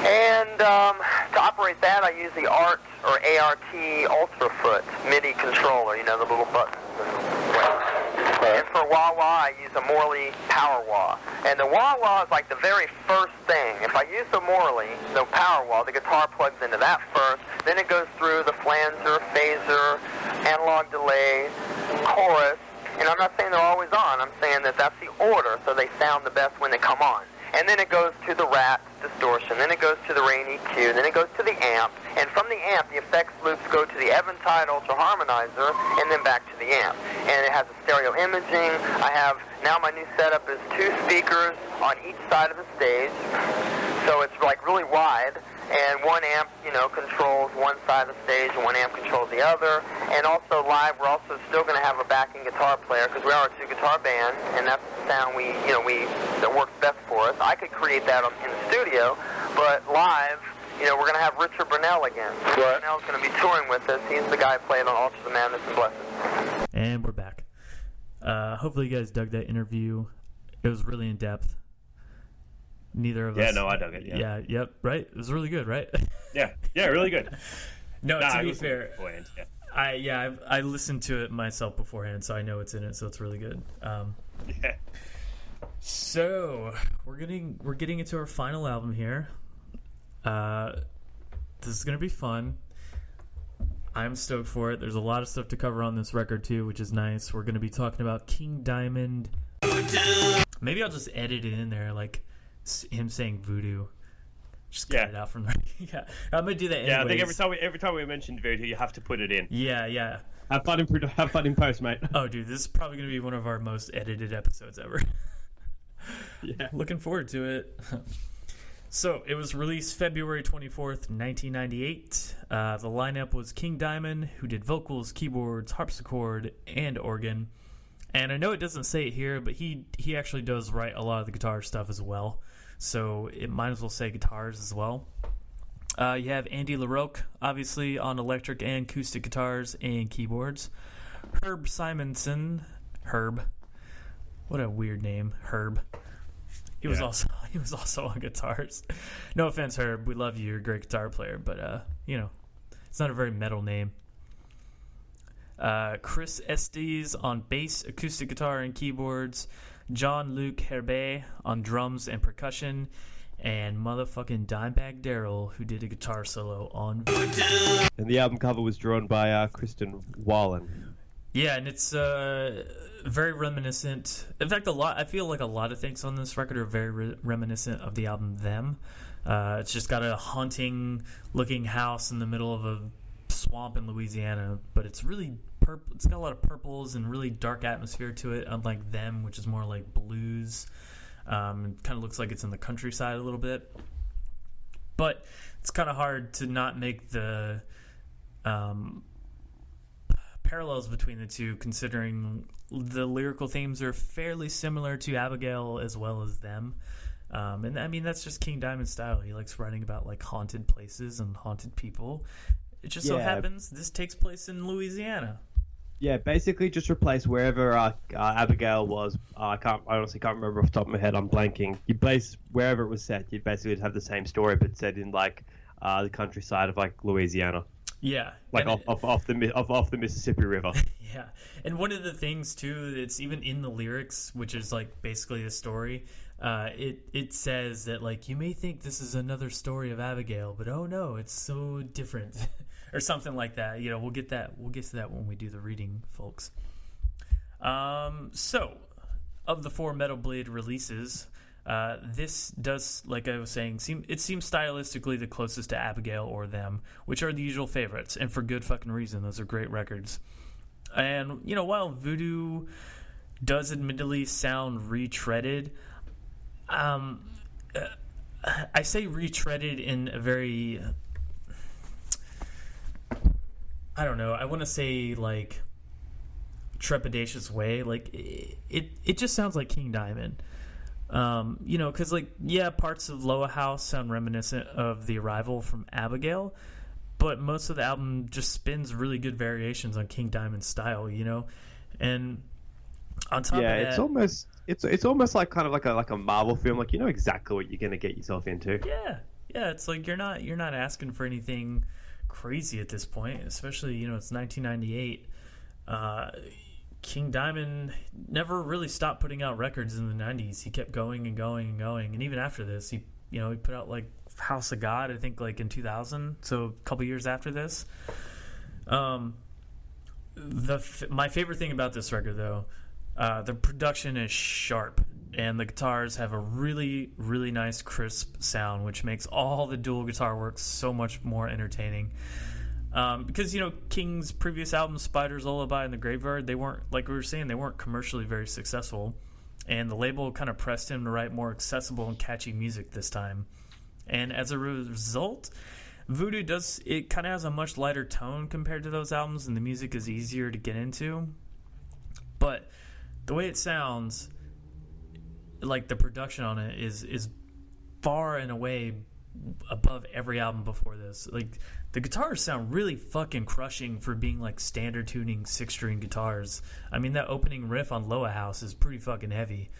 H: And to operate that, I use the ART or ART Ultrafoot MIDI controller, you know, the little buttons and whatever. And for wah-wah, I use a Morley Power Wah. And the wah-wah is like the very first thing. If I use the Morley, the Power Wah, the guitar plugs into that first, then it goes through the flanger, phaser, analog delay, chorus. And I'm not saying they're always on. I'm saying that that's the order, so they sound the best when they come on. And then it goes to the Rat distortion. Then it goes to the Rain EQ. Then it goes to the amp. And from the amp, the effects loops go to the Eventide Ultra Harmonizer and then back to the amp. And it has a stereo imaging. Now my new setup is 2 speakers on each side of the stage. So it's like really wide. And one amp, you know, controls one side of the stage, and one amp controls the other. And also live, we're also still going to have a backing guitar player because we are a 2-guitar band, and that's the sound that works best for us. I could create that in the studio, but live, we're going to have Richard Brunel again. Right. Brunel's going to be touring with us. He's the guy playing on Altars of Madness and Blessed.
C: And we're back. Hopefully you guys dug that interview. It was really in depth. Neither of us.
D: Yeah, no, I dug it. Yeah.
C: Yep, right? It was really good, right?
D: Yeah, really good.
C: No,
D: to
C: be fair,
D: yeah.
C: I listened to it myself beforehand, so I know it's in it, so it's really good.
D: Yeah.
C: So we're getting into our final album here. This is gonna be fun. I'm stoked for it. There's a lot of stuff to cover on this record too, which is nice. We're gonna be talking about King Diamond. Maybe I'll just edit it in there, like him saying Voodoo. Just cut it out from there. Yeah, I'm gonna do that anyways.
D: Yeah, I think every time we mention Voodoo, you have to put it in.
C: Yeah.
D: Have fun in post, mate.
C: Oh, dude, this is probably gonna be one of our most edited episodes ever.
D: Yeah.
C: Looking forward to it. So, it was released February 24th, 1998. The lineup was King Diamond, who did vocals, keyboards, harpsichord, and organ. And I know it doesn't say it here, but he actually does write a lot of the guitar stuff as well. So, it might as well say guitars as well. You have Andy LaRocque, obviously, on electric and acoustic guitars and keyboards. Herb Simonson. Herb. What a weird name, Herb. He was also on guitars. No offense, Herb. We love you. You're a great guitar player, but it's not a very metal name. Chris Estes on bass, acoustic guitar, and keyboards. Jean-Luc Herbet on drums and percussion, and motherfucking Dimebag Darrel, who did a guitar solo on Voodoo.
D: And the album cover was drawn by Kristen Wallen.
C: Yeah, and it's very reminiscent. In fact, I feel like a lot of things on this record are very reminiscent of the album Them. It's just got a haunting-looking house in the middle of a swamp in Louisiana, but it's really it's got a lot of purples and really dark atmosphere to it, unlike Them, which is more like blues. It kind of looks like it's in the countryside a little bit. But it's kind of hard to not make the parallels between the two, considering the lyrical themes are fairly similar to Abigail as well as Them. And I mean, that's just King Diamond's style. He likes writing about like haunted places and haunted people. It just so happens this takes place in Louisiana.
D: Yeah, basically just replace wherever Abigail was. I honestly can't remember off the top of my head. I'm blanking. You place wherever it was set. You'd basically have the same story, but set in like the countryside of like Louisiana.
C: Yeah,
D: like off the Mississippi River.
C: Yeah, and one of the things too, it's even in the lyrics, which is like basically the story. It says that like you may think this is another story of Abigail, but oh no, it's so different, or something like that. We'll get to that when we do the reading, folks. So, of the 4 Metal Blade releases, this does, like I was saying, seems stylistically the closest to Abigail or Them, which are the usual favorites, and for good fucking reason. Those are great records. And while Voodoo does admittedly sound retreaded, I say retreaded in a very, I don't know, I want to say like trepidatious way. Like it just sounds like King Diamond. Because like, yeah, parts of Loa House sound reminiscent of The Arrival from Abigail, but most of the album just spins really good variations on King Diamond's style, and on top of that, it's almost like kind of like a Marvel film. Like, exactly what you're gonna get yourself into. Yeah, it's like you're not asking for anything crazy at this point, especially it's 1998. King Diamond never really stopped putting out records in the 90s. He kept going and going and going, and even after this, he put out like House of God, I think, like in 2000, so a couple years after this. My favorite thing about this record, though, the production is sharp, and the guitars have a really, really nice crisp sound, which makes all the dual guitar work so much more entertaining. Because King's previous albums, Spider's Lullaby and The Graveyard, they weren't, like we were saying, they weren't commercially very successful, and the label kind of pressed him to write more accessible and catchy music this time. And as a result, Voodoo kind of has a much lighter tone compared to those albums, and the music is easier to get into. But the way it sounds, like the production on it is far and away above every album before this. Like, the guitars sound really fucking crushing for being like standard tuning 6-string guitars. I mean, that opening riff on Loa House is pretty fucking heavy.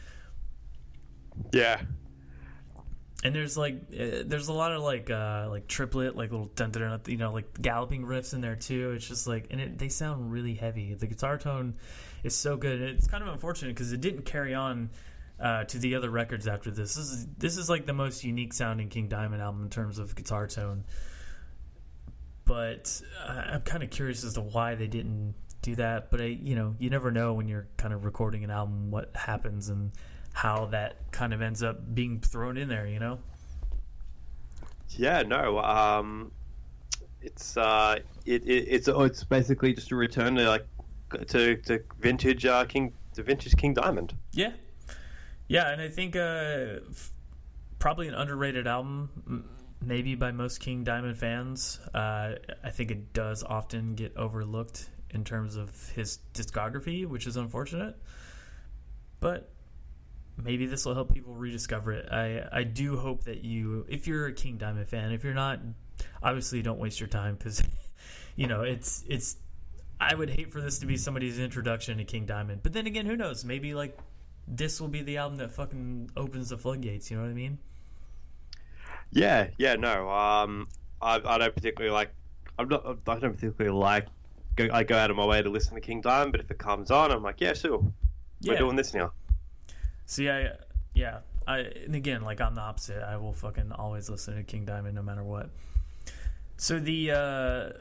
D: Yeah.
C: And there's a lot of like triplet, like little dun dun dun, like galloping riffs in there too. It's just like, and they sound really heavy. The guitar tone is so good. It's kind of unfortunate because it didn't carry on to the other records after this. This is like the most unique sounding King Diamond album in terms of guitar tone. But I'm kind of curious as to why they didn't do that. But you never know when you're kind of recording an album what happens and how that kind of ends up being thrown in there,
D: Yeah, no. It's basically just a return to to vintage King Diamond.
C: Yeah, and I think probably an underrated album, maybe by most King Diamond fans. I think it does often get overlooked in terms of his discography, which is unfortunate. But maybe this will help people rediscover it. I do hope that if you're a King Diamond fan, if you're not, obviously don't waste your time because, it's. I would hate for this to be somebody's introduction to King Diamond. But then again, who knows? Maybe like this will be the album that fucking opens the floodgates. You know what I mean?
D: Yeah, no. I don't particularly like. I don't particularly like. I go out of my way to listen to King Diamond, but if it comes on, I'm like, yeah, sure. We're doing this now.
C: See, and again, like I'm the opposite. I will fucking always listen to King Diamond no matter what. So the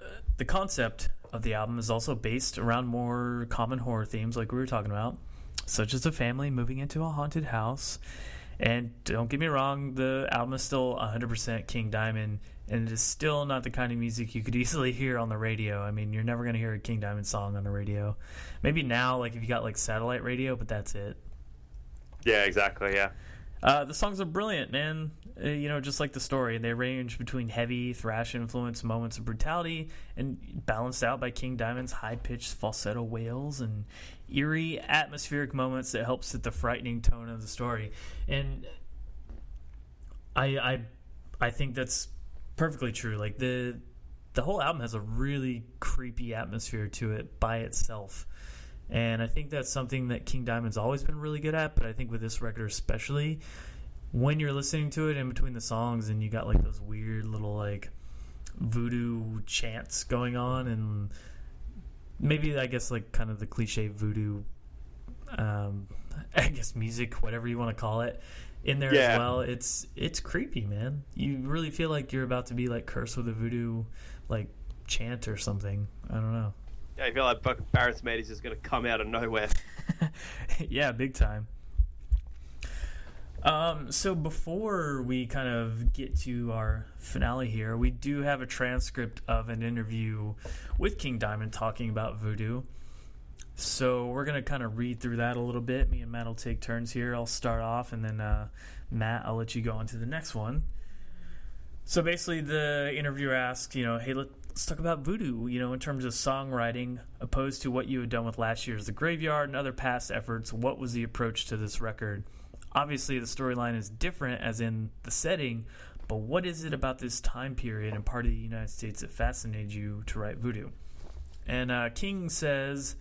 C: concept of the album is also based around more common horror themes like we were talking about, such as a family moving into a haunted house. And don't get me wrong, the album is still 100% King Diamond, and it is still not the kind of music you could easily hear on the radio. I mean, you're never going to hear a King Diamond song on the radio. Maybe now, like if you got like satellite radio, but that's it.
D: Yeah, exactly, yeah.
C: The songs are brilliant, man. Just like the story. They range between heavy, thrash-influenced moments of brutality and balanced out by King Diamond's high-pitched falsetto wails and eerie, atmospheric moments that help set the frightening tone of the story. And I think that's perfectly true. Like, the whole album has a really creepy atmosphere to it by itself. And I think that's something that King Diamond's always been really good at, but I think with this record especially, when you're listening to it in between the songs and you got like those weird little like voodoo chants going on, and maybe I guess like kind of the cliche voodoo I guess music, whatever you want to call it, in there as well. It's creepy, man. You really feel like you're about to be like cursed with a voodoo like chant or something. I don't know.
D: Yeah, I feel like fucking Barrett's mate is just going to come out of nowhere.
C: Yeah, big time. So before we kind of get to our finale here, we do have a transcript of an interview with King Diamond talking about Voodoo. So we're going to kind of read through that a little bit. Me and Matt will take turns here. I'll start off, and then Matt, I'll let you go on to the next one. So basically the interviewer asked, hey, let's talk about Voodoo, in terms of songwriting, opposed to what you had done with last year's The Graveyard and other past efforts. What was the approach to this record? Obviously, the storyline is different, as in the setting, but what is it about this time period and part of the United States that fascinated you to write Voodoo? And King says,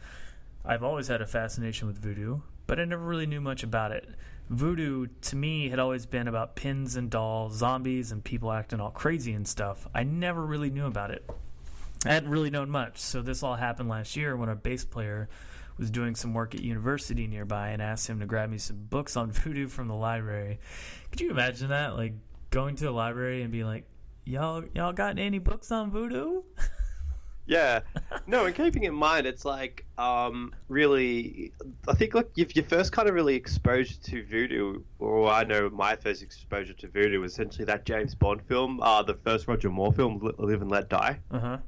C: I've always had a fascination with Voodoo, but I never really knew much about it. Voodoo, to me, had always been about pins and dolls, zombies, and people acting all crazy and stuff. I never really knew about it. I hadn't really known much, so this all happened last year when our bass player was doing some work at university nearby and asked him to grab me some books on Voodoo from the library. Could you imagine that? Like, going to the library and being like, y'all got any books on Voodoo?
D: Yeah. No, and keeping in mind, it's like, really, I think, like, if your first kind of really exposure to Voodoo, or I know my first exposure to Voodoo was essentially that James Bond film, the first Roger Moore film, Live and Let Die.
C: Uh-huh.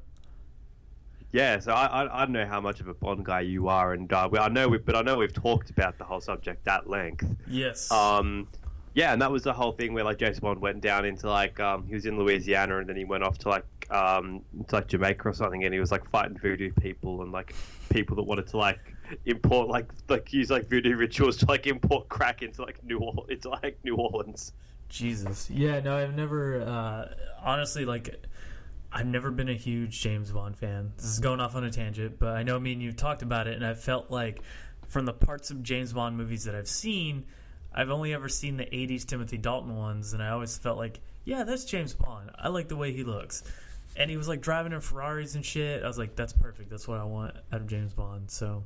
D: Yeah, so I don't know how much of a Bond guy you are, and I know we've talked about the whole subject at length.
C: Yes.
D: Yeah, and that was the whole thing where like James Bond went down into like he was in Louisiana and then he went off to like Jamaica or something, and he was like fighting voodoo people and like people that wanted to like import like use like voodoo rituals to like import crack into New Orleans.
C: Jesus. Yeah, no, I've never, honestly, like, I've never been a huge James Bond fan. This is going off on a tangent, but I know me and you talked about it, and I felt like from the parts of James Bond movies that I've seen, I've only ever seen the 80s Timothy Dalton ones, and I always felt like, yeah, that's James Bond. I like the way he looks. And he was, like, driving in Ferraris and shit. I was like, that's perfect. That's what I want out of James Bond. So,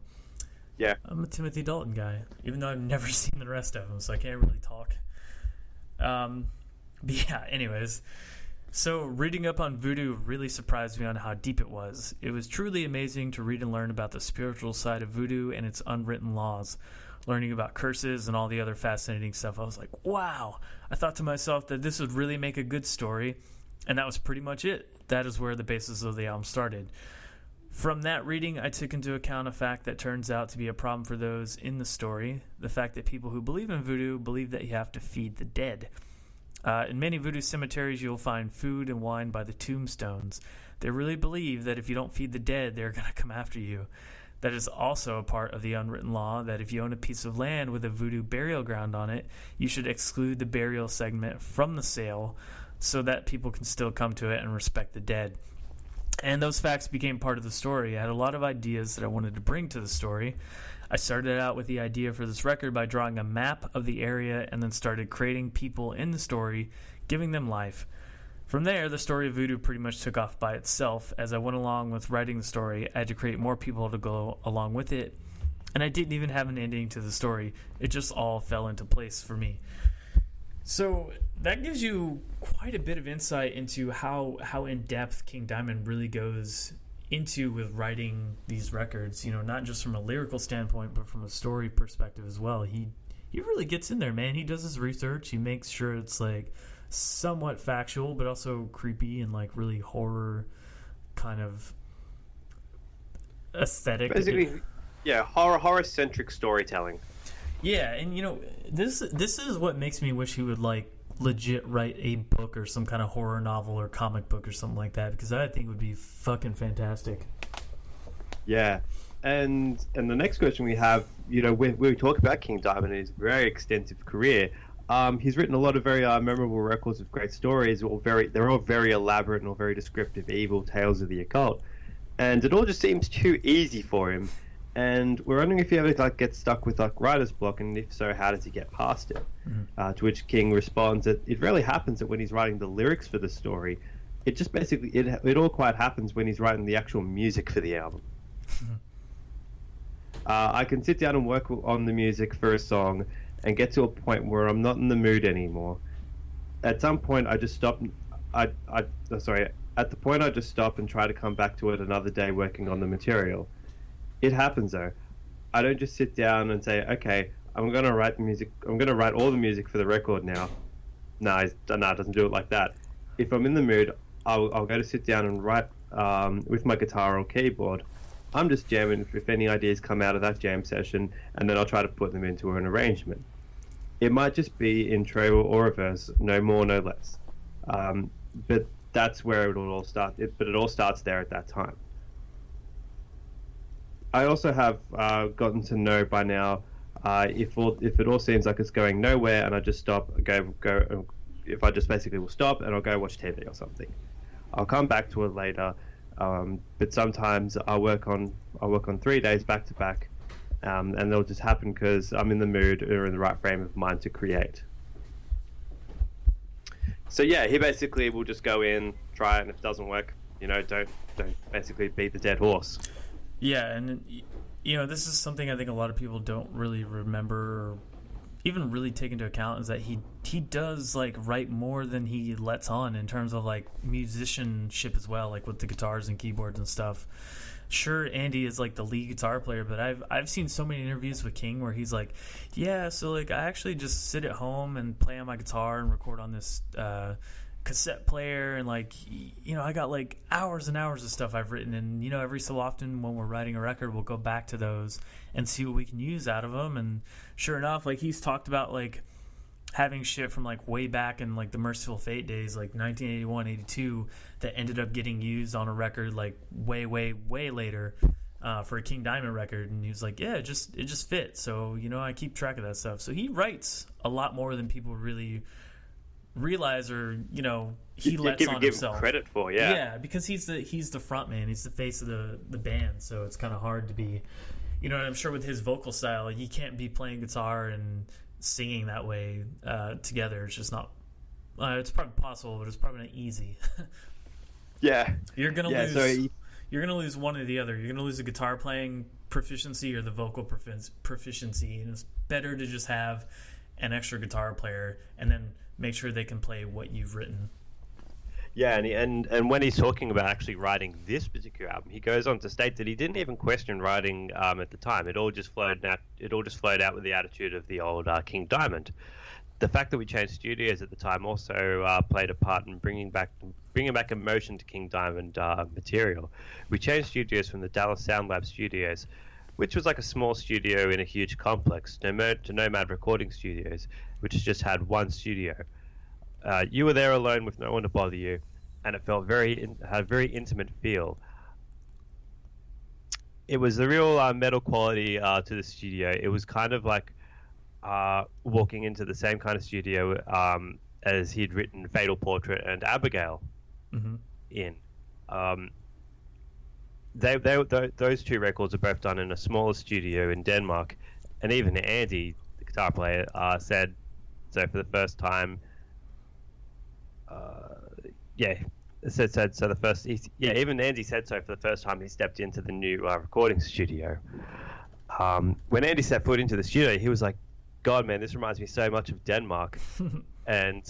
D: yeah,
C: I'm a Timothy Dalton guy, even though I've never seen the rest of them, so I can't really talk. But yeah, anyways. So, reading up on Voodoo really surprised me on how deep it was. It was truly amazing to read and learn about the spiritual side of Voodoo and its unwritten laws. Learning about curses and all the other fascinating stuff, I was like, wow. I thought to myself that this would really make a good story, and that was pretty much it. That is where the basis of the album started. From that reading, I took into account a fact that turns out to be a problem for those in the story, the fact that people who believe in Voodoo believe that you have to feed the dead. In many Voodoo cemeteries, you'll find food and wine by the tombstones. They really believe that if you don't feed the dead, they're going to come after you. That is also a part of the unwritten law that if you own a piece of land with a Voodoo burial ground on it, you should exclude the burial segment from the sale so that people can still come to it and respect the dead. And those facts became part of the story. I had a lot of ideas that I wanted to bring to the story. I started out with the idea for this record by drawing a map of the area and then started creating people in the story, giving them life. From there, the story of Voodoo pretty much took off by itself. As I went along with writing the story, I had to create more people to go along with it, and I didn't even have an ending to the story. It just all fell into place for me. So that gives you quite a bit of insight into how in-depth King Diamond really goes into with writing these records, you know, not just from a lyrical standpoint, but from a story perspective as well. He really gets in there, man. He does his research. He makes sure it's, like, somewhat factual, but also creepy and, like, really horror kind of aesthetic.
D: Basically, yeah, horror-centric storytelling.
C: Yeah, and, you know, this is what makes me wish he would, like, legit write a book or some kind of horror novel or comic book or something like that, because I think it would be fucking fantastic.
D: Yeah, and the next question we have, you know, we talk about King Diamond and his very extensive career. He's written a lot of very memorable records of great stories. They're all very elaborate and all very descriptive, evil tales of the occult, and it all just seems too easy for him. And we're wondering if he ever like gets stuck with like writer's block, and if so, how does he get past it? Mm-hmm. To which King responds that it rarely happens that when he's writing the lyrics for the story, it just basically it all quite happens when he's writing the actual music for the album. Mm-hmm. I can sit down and work on the music for a song and get to a point where I'm not in the mood anymore. At some point, I just stop. At the point, I just stop and try to come back to it another day working on the material. It happens though. I don't just sit down and say, okay, I'm going to write the music. I'm going to write all the music for the record now. No, it doesn't do it like that. If I'm in the mood, I'll go to sit down and write with my guitar or keyboard. I'm just jamming if any ideas come out of that jam session, and then I'll try to put them into an arrangement. It might just be intro or a verse, no more, no less. But that's where it will all start. But it all starts there at that time. I also have gotten to know by now if it all seems like it's going nowhere, and I just stop, go. If I just basically will stop and I'll go watch TV or something, I'll come back to it later. But sometimes I work on 3 days back to back, and they'll just happen because I'm in the mood or in the right frame of mind to create. So yeah, he basically will just go in, try it, and if it doesn't work, you know, don't basically beat the dead horse.
C: Yeah, and you know, this is something I think a lot of people don't really remember or even really take into account, is that he does like write more than he lets on in terms of like musicianship as well, like with the guitars and keyboards and stuff. Sure, Andy is like the lead guitar player, but I've seen so many interviews with King where he's like, yeah, so like I actually just sit at home and play on my guitar and record on this cassette player, and like, you know, I got like hours and hours of stuff I've written, and you know, every so often when we're writing a record, we'll go back to those and see what we can use out of them. And sure enough, like he's talked about like having shit from like way back in like the Merciful Fate days, like 1981, 82, that ended up getting used on a record like way later for a King Diamond record. And he was like, yeah, it just fit. So, you know, I keep track of that stuff. So he writes a lot more than people really realize, or he lets
D: give
C: on
D: him
C: himself
D: credit for. Yeah,
C: because he's the front man, he's the face of the band, so it's kind of hard to be, and I'm sure with his vocal style, you can't be playing guitar and singing that way together. It's just not. It's probably possible, but it's probably not easy.
D: Yeah,
C: you're gonna lose. You're gonna lose one or the other. You're gonna lose the guitar playing proficiency or the vocal proficiency, and it's better to just have an extra guitar player and then make sure they can play what you've written.
D: Yeah, and when he's talking about actually writing this particular album, he goes on to state that he didn't even question writing at the time. It all just flowed out. It all just flowed out with the attitude of the old King Diamond. The fact that we changed studios at the time also played a part in bringing back emotion to King Diamond material. We changed studios from the Dallas Sound Lab Studios, which was like a small studio in a huge complex, to Nomad Recording Studios, which just had one studio. You were there alone with no one to bother you, and it felt had a very intimate feel. It was the real metal quality to the studio. It was kind of like walking into the same kind of studio as he'd written Fatal Portrait and Abigail in. Those two records are both done in a smaller studio in Denmark, and even Andy, the guitar player, said so for the first time. Even Andy said so for the first time he stepped into the new recording studio. When Andy set foot into the studio, he was like, God, man, this reminds me so much of Denmark. And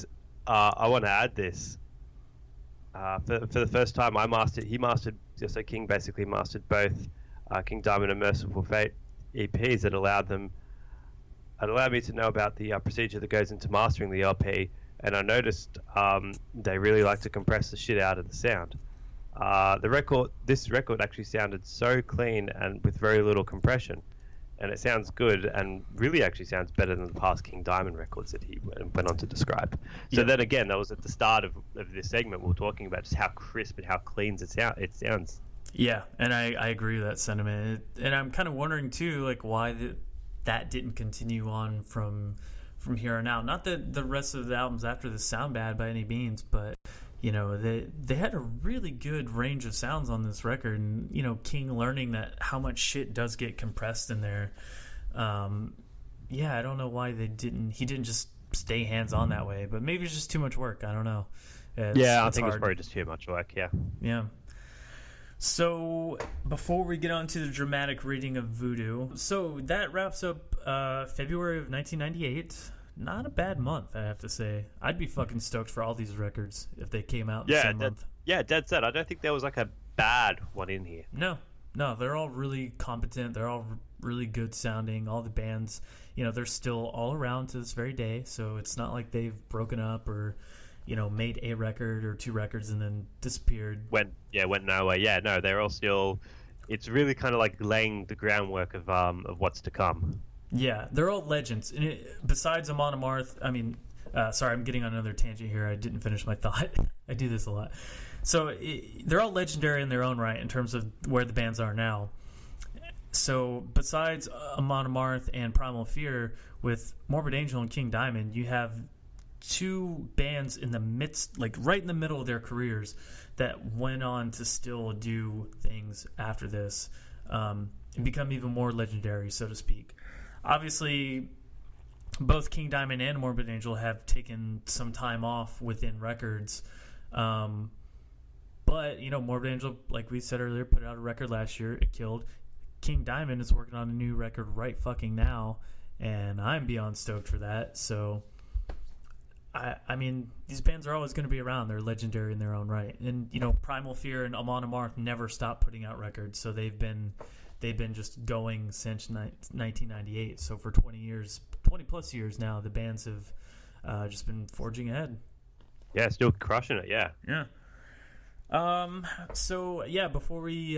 D: I want to add this. For the first time, King basically mastered both King Diamond and Merciful Fate EPs that allowed me to know about the procedure that goes into mastering the LP. And I noticed they really like to compress the shit out of the sound. This record actually sounded so clean and with very little compression. And it sounds good, and really actually sounds better than the past King Diamond records that he went on to describe. So then again, that was at the start of this segment we were talking about just how crisp and how clean it sounds.
C: Yeah, and I agree with that sentiment. And I'm kind of wondering too, like, why that didn't continue on from here on out. Not that the rest of the albums after this sound bad by any means, but they had a really good range of sounds on this record, and King learning that how much shit does get compressed in there. I don't know why he didn't just stay hands on that way, but maybe it's just too much work. I don't know. I
D: think it's probably just too much work.
C: Yeah. So before we get on to the dramatic reading of Voodoo, so that wraps up February of 1998. Not a bad month, I have to say. I'd be fucking stoked for all these records if they came out in the same month.
D: Yeah, dead set. I don't think there was like a bad one in here.
C: No, they're all really competent. They're all really good sounding. All the bands, they're still all around to this very day. So it's not like they've broken up or, made a record or two records and then disappeared.
D: Went nowhere. Yeah, no, they're all still. It's really kind of like laying the groundwork of what's to come.
C: Yeah, they're all legends. And besides Amon Amarth, sorry, I'm getting on another tangent here. I didn't finish my thought. I do this a lot. So they're all legendary in their own right in terms of where the bands are now. So besides Amon Amarth and Primal Fear, with Morbid Angel and King Diamond, you have two bands in the midst, like right in the middle of their careers, that went on to still do things after this and become even more legendary, so to speak. Obviously, both King Diamond and Morbid Angel have taken some time off within records. But, Morbid Angel, like we said earlier, put out a record last year. It killed. King Diamond is working on a new record right fucking now, and I'm beyond stoked for that. So, I mean, these bands are always going to be around. They're legendary in their own right. And, Primal Fear and Amon Amarth never stopped putting out records, so they've been just going since 1998. So for 20 plus years now, the bands have just been forging ahead.
D: Yeah, still crushing it. Yeah.
C: Before we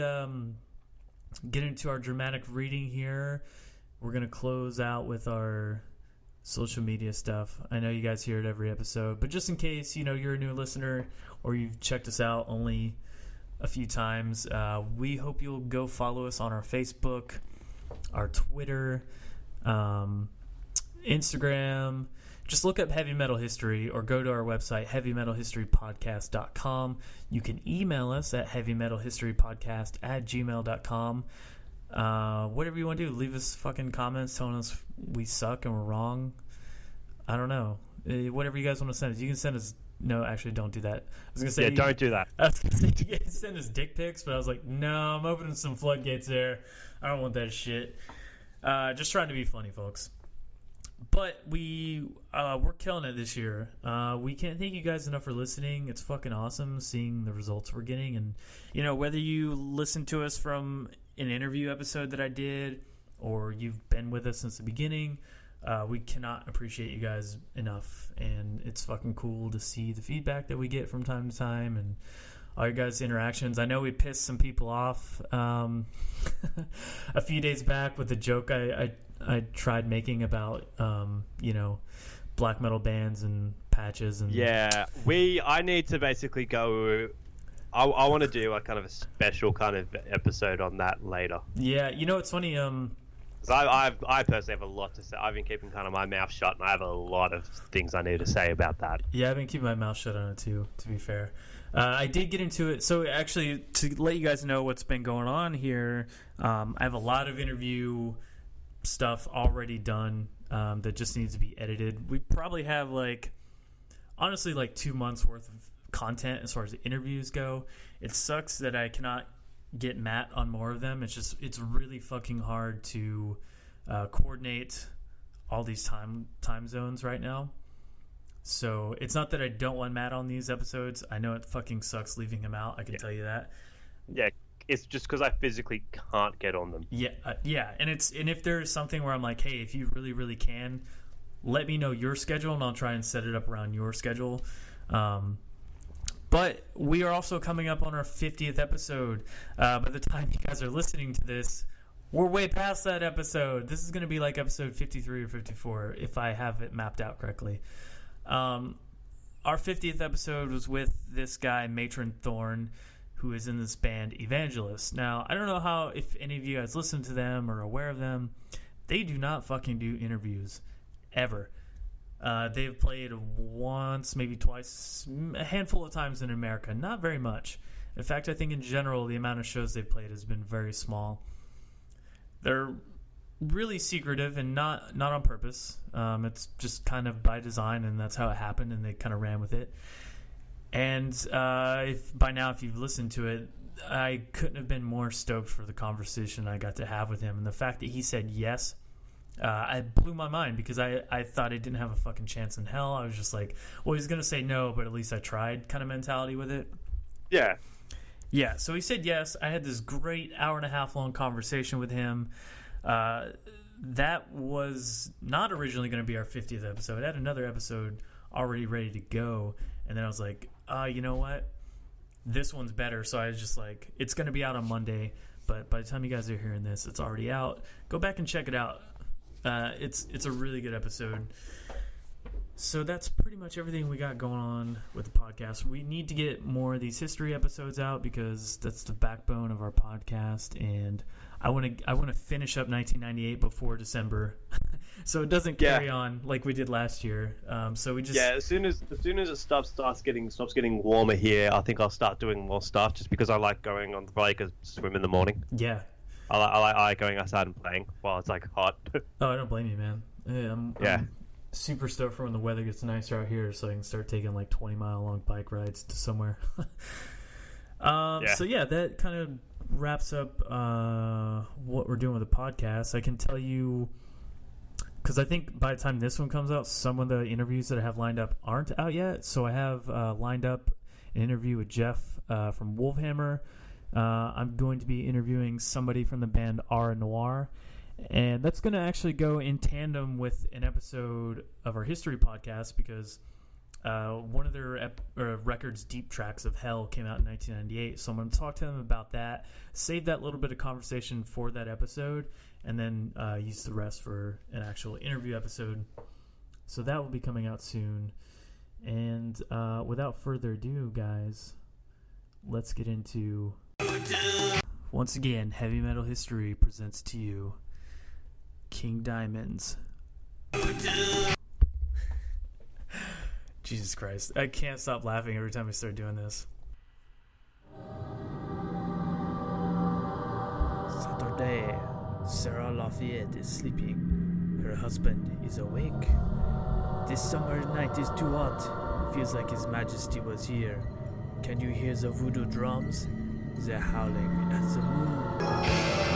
C: get into our dramatic reading here, we're gonna close out with our social media stuff. I know you guys hear it every episode, but just in case you're a new listener or you've checked us out only a few times, we hope you'll go follow us on our Facebook, our Twitter, Instagram. just look up Heavy Metal History or go to our website, heavymetalhistorypodcast.com. You can email us at heavymetalhistorypodcast@gmail.com. Whatever you want to do, leave us fucking comments telling us we suck and we're wrong. I don't know. Whatever you guys want to send us. You can send us... No, actually, don't do that. I was going to say...
D: Yeah, don't do that.
C: I was going to say you guys send us dick pics, but I was like, no, I'm opening some floodgates there. I don't want that shit. Just trying to be funny, folks. But we're killing it this year. We can't thank you guys enough for listening. It's fucking awesome seeing the results we're getting. And, you know, whether you listen to us from an interview episode that I did or you've been with us since the beginning, we cannot appreciate you guys enough. And it's fucking cool to see the feedback that we get from time to time and all your guys' interactions. I know we pissed some people off a few days back with the joke I tried making about, you know, black metal bands and patches. And
D: yeah, I need to basically go... I want to do a kind of a special kind of episode on that later.
C: Yeah, you know, it's funny...
D: So I personally have a lot to say. I've been keeping kind of my mouth shut, and I have a lot of things I need to say about that.
C: Yeah, I've been keeping my mouth shut on it too, to be fair. I did get into it. So actually, to let you guys know what's been going on here, I have a lot of interview stuff already done that just needs to be edited. We probably have, honestly, 2 months worth of content as far as the interviews go. It sucks that I cannot get Matt on more of them. It's really fucking hard to coordinate all these time zones right now. So it's not that I don't want Matt on these episodes. I know it fucking sucks leaving him out. I can tell you that.
D: Yeah, it's just because I physically can't get on them.
C: Yeah, and if there's something where I'm like, hey, if you really, really can, let me know your schedule and I'll try and set it up around your schedule. But we are also coming up on our 50th episode. By the time you guys are listening to this, we're way past that episode. This is going to be like episode 53 or 54, if I have it mapped out correctly. Our 50th episode was with this guy, Matron Thorn, who is in this band Evangelist. Now, I don't know if any of you guys listen to them or are aware of them. They do not fucking do interviews, ever. They've played once, maybe twice, a handful of times in America. Not very much. In fact, I think in general, the amount of shows they've played has been very small. They're really secretive and not on purpose. It's just kind of by design, and that's how it happened, and they kind of ran with it. And if you've listened to it, I couldn't have been more stoked for the conversation I got to have with him. And the fact that he said yes, I blew my mind because I thought I didn't have a fucking chance in hell. I was just like, well, he's going to say no, but at least I tried kind of mentality with it.
D: Yeah.
C: Yeah, so he said yes. I had this great hour-and-a-half long conversation with him. That was not originally going to be our 50th episode. I had another episode already ready to go, and then I was like, you know what? This one's better. So I was just like, it's going to be out on Monday, but by the time you guys are hearing this, it's already out. Go back and check it out. It's a really good episode. So that's pretty much everything we got going on with the podcast. We need to get more of these history episodes out because that's the backbone of our podcast, and I want to finish up 1998 before December, so it doesn't carry on like we did last year. So we just
D: as soon as it stops getting warmer here, I think I'll start doing more stuff just because I like going on the lake and swim in the morning.
C: Yeah,
D: I like going outside and playing while it's hot.
C: Oh, I don't blame you, man. I'm super stoked for when the weather gets nicer out here, so I can start taking 20-mile long bike rides to somewhere. So that kind of wraps up what we're doing with the podcast. I can tell you, because I think by the time this one comes out, some of the interviews that I have lined up aren't out yet. So I have lined up an interview with Jeff from Wolfhammer. I'm going to be interviewing somebody from the band Ara Noir, and that's going to actually go in tandem with an episode of our history podcast because one of their records, Deep Tracks of Hell, came out in 1998. So I'm going to talk to them about that, save that little bit of conversation for that episode, and then use the rest for an actual interview episode. So that will be coming out soon. And without further ado, guys, let's get into... Once again, Heavy Metal History presents to you King Diamond's Jesus Christ. I can't stop laughing every time I start doing this. Saturday. Sarah Lafayette is sleeping. Her husband is awake. This summer night is too hot. Feels like His Majesty was here. Can you hear the voodoo drums? They're howling at the moon.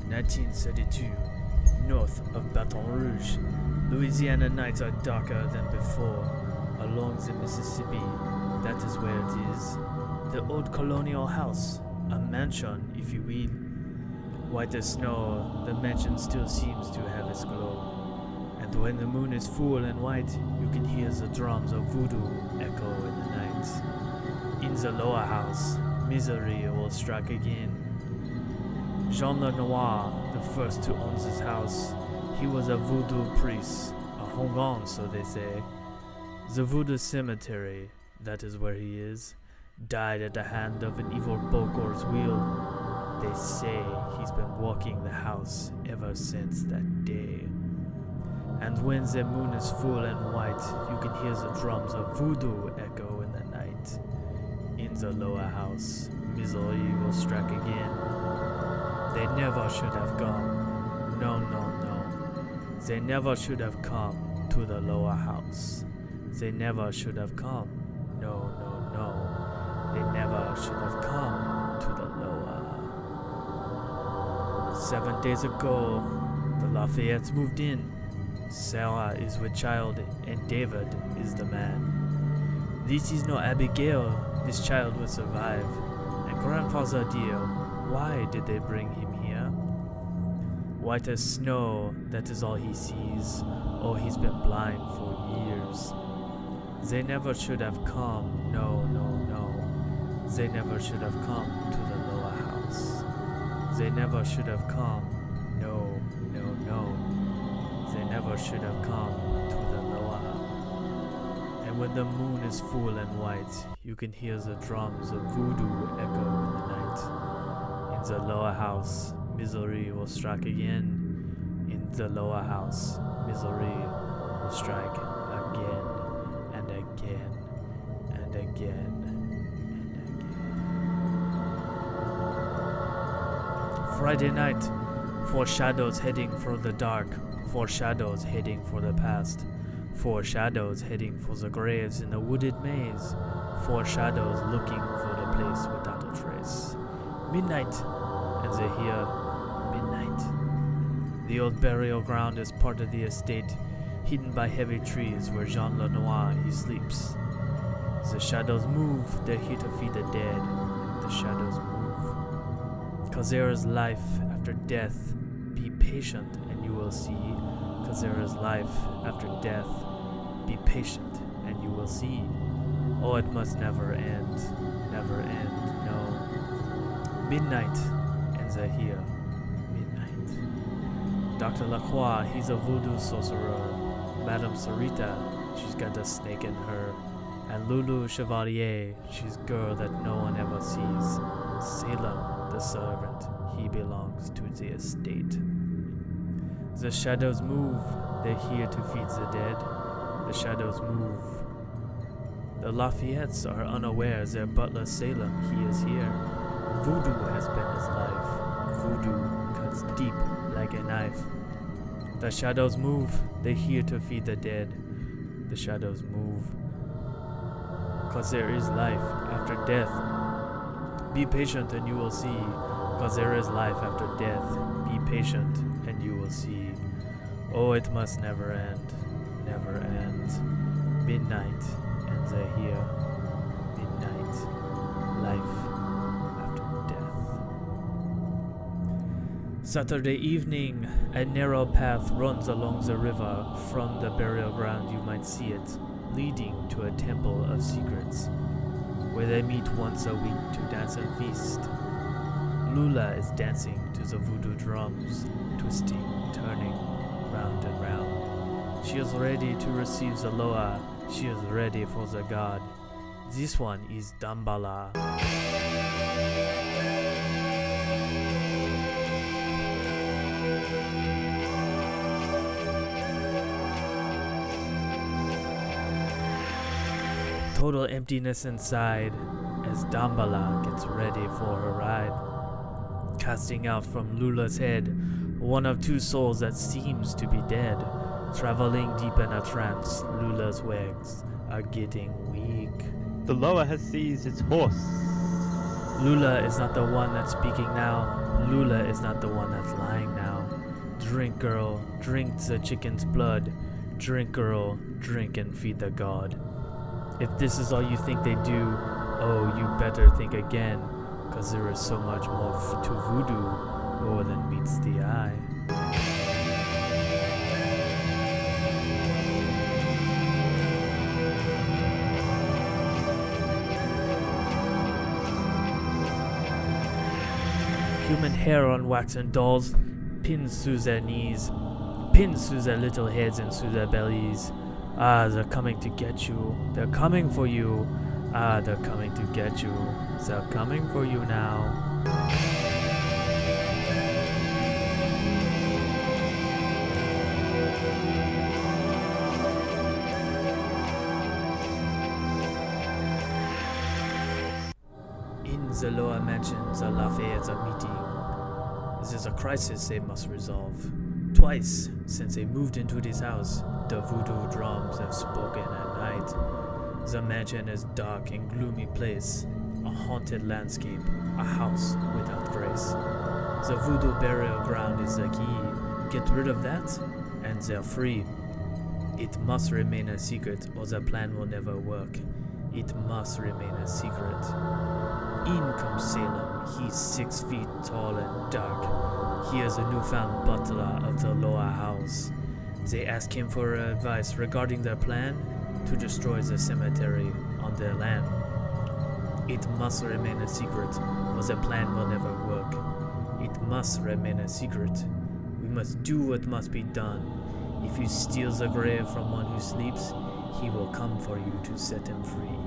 C: In 1932, north of Baton Rouge, Louisiana nights are darker than before. Along the Mississippi, that is where it is. The old colonial house, a mansion, if you will. White as snow, the mansion still seems to have its glow. And when the moon is full and white, you can hear the drums of voodoo echo in the night. In the lower house, misery will strike again. Jean Lenoir, the first to own this house, he was a voodoo priest, a Hongan, so they say. The voodoo cemetery, that is where he is, died at the hand of an evil Bogor's wheel. They say he's been walking the house ever since that day. And when the moon is full and white, you can hear the drums of voodoo echo in the night. In the lower house, misery will strike again. They never should have gone. No, no, no. They never should have come to the lower house. They never should have come. No, no, no. They never should have come to the lower. 7 days ago, the Lafayettes moved in. Sarah is with child and David is the man. This is no Abigail. This child will survive. And grandfather dear, why did they bring him here? White as snow, that is all he sees. Oh, he's been blind for years. They never should have come, no, no, no. They never should have come to the lower house. They never should have come, no, no, no. They never should have come to the lower house. And when the moon is full and white, you can hear the drums of voodoo echo in the night. In the lower house, misery will strike again. In the lower house, misery will strike again and again and again and again. Friday night, 4 shadows heading for the dark, 4 shadows heading for the past, 4 shadows heading for the graves in the wooded maze, 4 shadows looking for the place without a trace. Midnight, and they hear midnight. The old burial ground is part of the estate, hidden by heavy trees where Jean Lenoir he sleeps. The shadows move, they're here to feed the dead. The shadows move. 'Cause there is life after death. Be patient and you will see. 'Cause there is life after death. Be patient and you will see. Oh, it must never end. Never end, no. Midnight, and they're here. Midnight. Dr. Lacroix, he's a voodoo sorcerer. Madame Sarita, she's got a snake in her. And Lulu Chevalier, she's girl that no one ever sees. Salem, the servant, he belongs to the estate. The shadows move, they're here to feed the dead. The shadows move. The Lafayettes are unaware their butler Salem, he is here. Voodoo has been his life. Voodoo cuts deep like a knife. The shadows move, they're here to feed the dead. The shadows move. 'Cause there is life after death. Be patient and you will see. 'Cause there is life after death. Be patient and you will see. Oh, it must never end. Never end. Midnight, and they're here. Midnight. Life after death. Saturday evening, a narrow path runs along the river. From the burial ground you might see it, leading to a temple of secrets, where they meet once a week to dance and feast. Lula is dancing to the voodoo drums, twisting, turning, round and round. She is ready to receive the Loa. She is ready for the god. This one is Dambala. Total emptiness inside as Dambala gets ready for her ride. Casting out from Lula's head one of two souls that seems to be dead. Traveling deep in a trance, Lula's legs are getting weak.
D: The Loa has seized its horse.
C: Lula is not the one that's speaking now. Lula is not the one that's lying now. Drink, girl, drink the chicken's blood. Drink, girl, drink and feed the god. If this is all you think they do, oh, you better think again, cause there is so much more to voodoo, more than meets the eye. Human hair on waxen dolls, pins through their knees, pins through their little heads and through their bellies. Ah, they're coming to get you. They're coming for you. Ah, they're coming to get you. They're coming for you now. In the lower mansions, the Lafayettes are meeting. This is a crisis they must resolve. Twice since they moved into this house, the voodoo drums have spoken at night. The mansion is a dark and gloomy place, a haunted landscape, a house without grace. The voodoo burial ground is the key. Get rid of that, and they're free. It must remain a secret, or the plan will never work. It must remain a secret. In comes Salem. He's 6 feet tall and dark. He is a newfound butler of the Loa house. They ask him for advice regarding their plan to destroy the cemetery on their land. It must remain a secret, or the plan will never work. It must remain a secret. We must do what must be done. If you steal the grave from one who sleeps, he will come for you to set him free.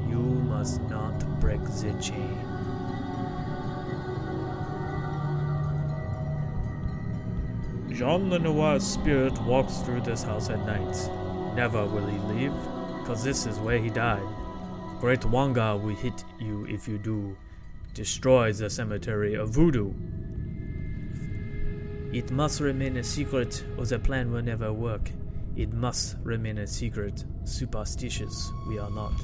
C: You must not break the chain. Jean Lenoir's spirit walks through this house at night. Never will he leave, cause this is where he died. Great Wanga will hit you if you do. Destroy the cemetery of Voodoo. It must remain a secret, or the plan will never work. It must remain a secret. Superstitious we are not.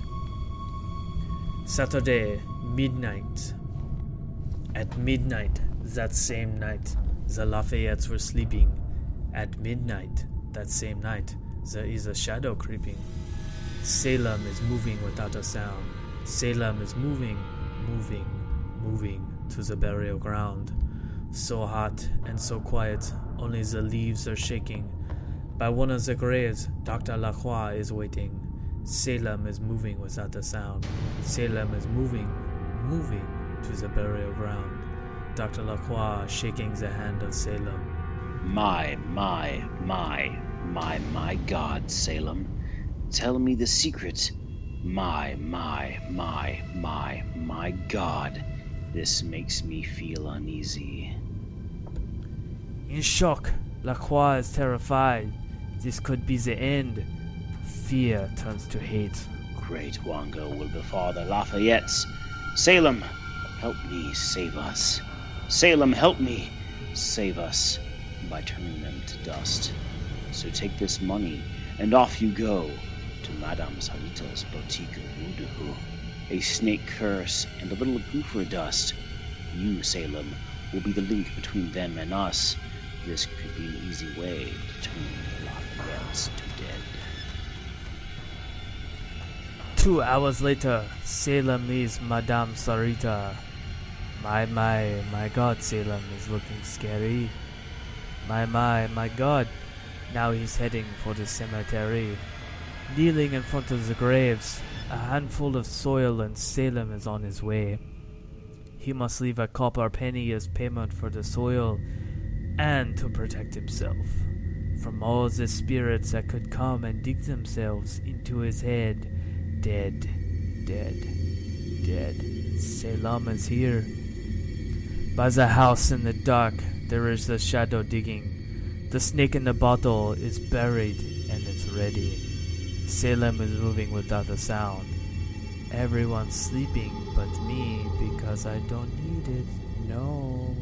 C: Saturday, midnight. At midnight, that same night, the Lafayettes were sleeping. At midnight, that same night, there is a shadow creeping. Salem is moving without a sound. Salem is moving, moving, moving to the burial ground. So hot and so quiet, only the leaves are shaking. By one of the graves, Dr. Lacroix is waiting. Salem is moving without a sound. Salem is moving, moving to the burial ground. Dr. Lacroix shaking the hand of Salem.
I: My God, Salem. Tell me the secret. My God. This makes me feel uneasy.
C: In shock, Lacroix is terrified. This could be the end. Fear turns to hate.
I: Great Wanga will befall the Lafayettes. Salem, help me save us. Salem, help me save us by turning them to dust. So take this money and off you go to Madame Sarita's boutique of Voodoo. A snake curse and a little goofer dust. You, Salem, will be the link between them and us. This could be an easy way to turn the Lafayettes to dead.
C: 2 hours later, Salem leaves Madame Sarita. My God, Salem is looking scary. My God. Now he's heading for the cemetery. Kneeling in front of the graves, a handful of soil, and Salem is on his way. He must leave a copper penny as payment for the soil and to protect himself.
J: from all the spirits that could come and dig themselves into his head. Dead, dead, dead. Salem is here. By the house in the dark, there is the shadow digging. The snake in the bottle is buried and it's ready. Salem is moving without a sound. Everyone's sleeping but me because I don't need it. No.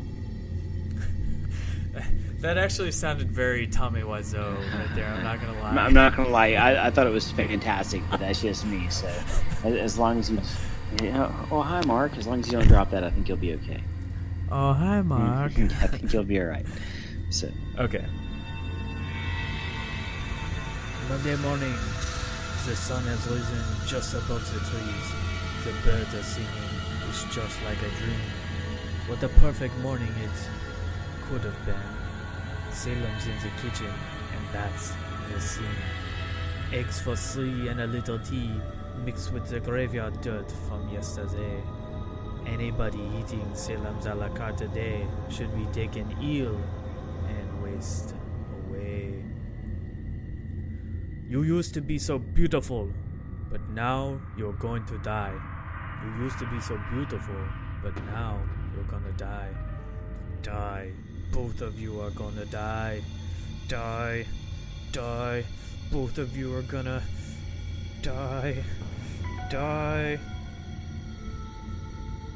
C: That actually sounded very Tommy Wiseau right there. I'm not gonna lie.
I: I'm not gonna lie. I thought it was fantastic, but that's just me. So as long as you, oh hi Mark. As long as you don't drop that, I think you'll be okay.
J: Oh hi Mark.
I: I think you'll be all right. So
C: okay.
J: Monday morning, the sun has risen just above the trees. The birds are singing. It's just like a dream. What a perfect morning it could have been. Salem's in the kitchen, and that's the scene. Eggs for 3 and a little tea, mixed with the graveyard dirt from yesterday. Anybody eating Salem's a la carte today should be taken ill and waste away. You used to be so beautiful, but now you're going to die. You used to be so beautiful, but now you're gonna die. Die. Both of you are gonna die. Die. Die. Both of you are gonna die. Die.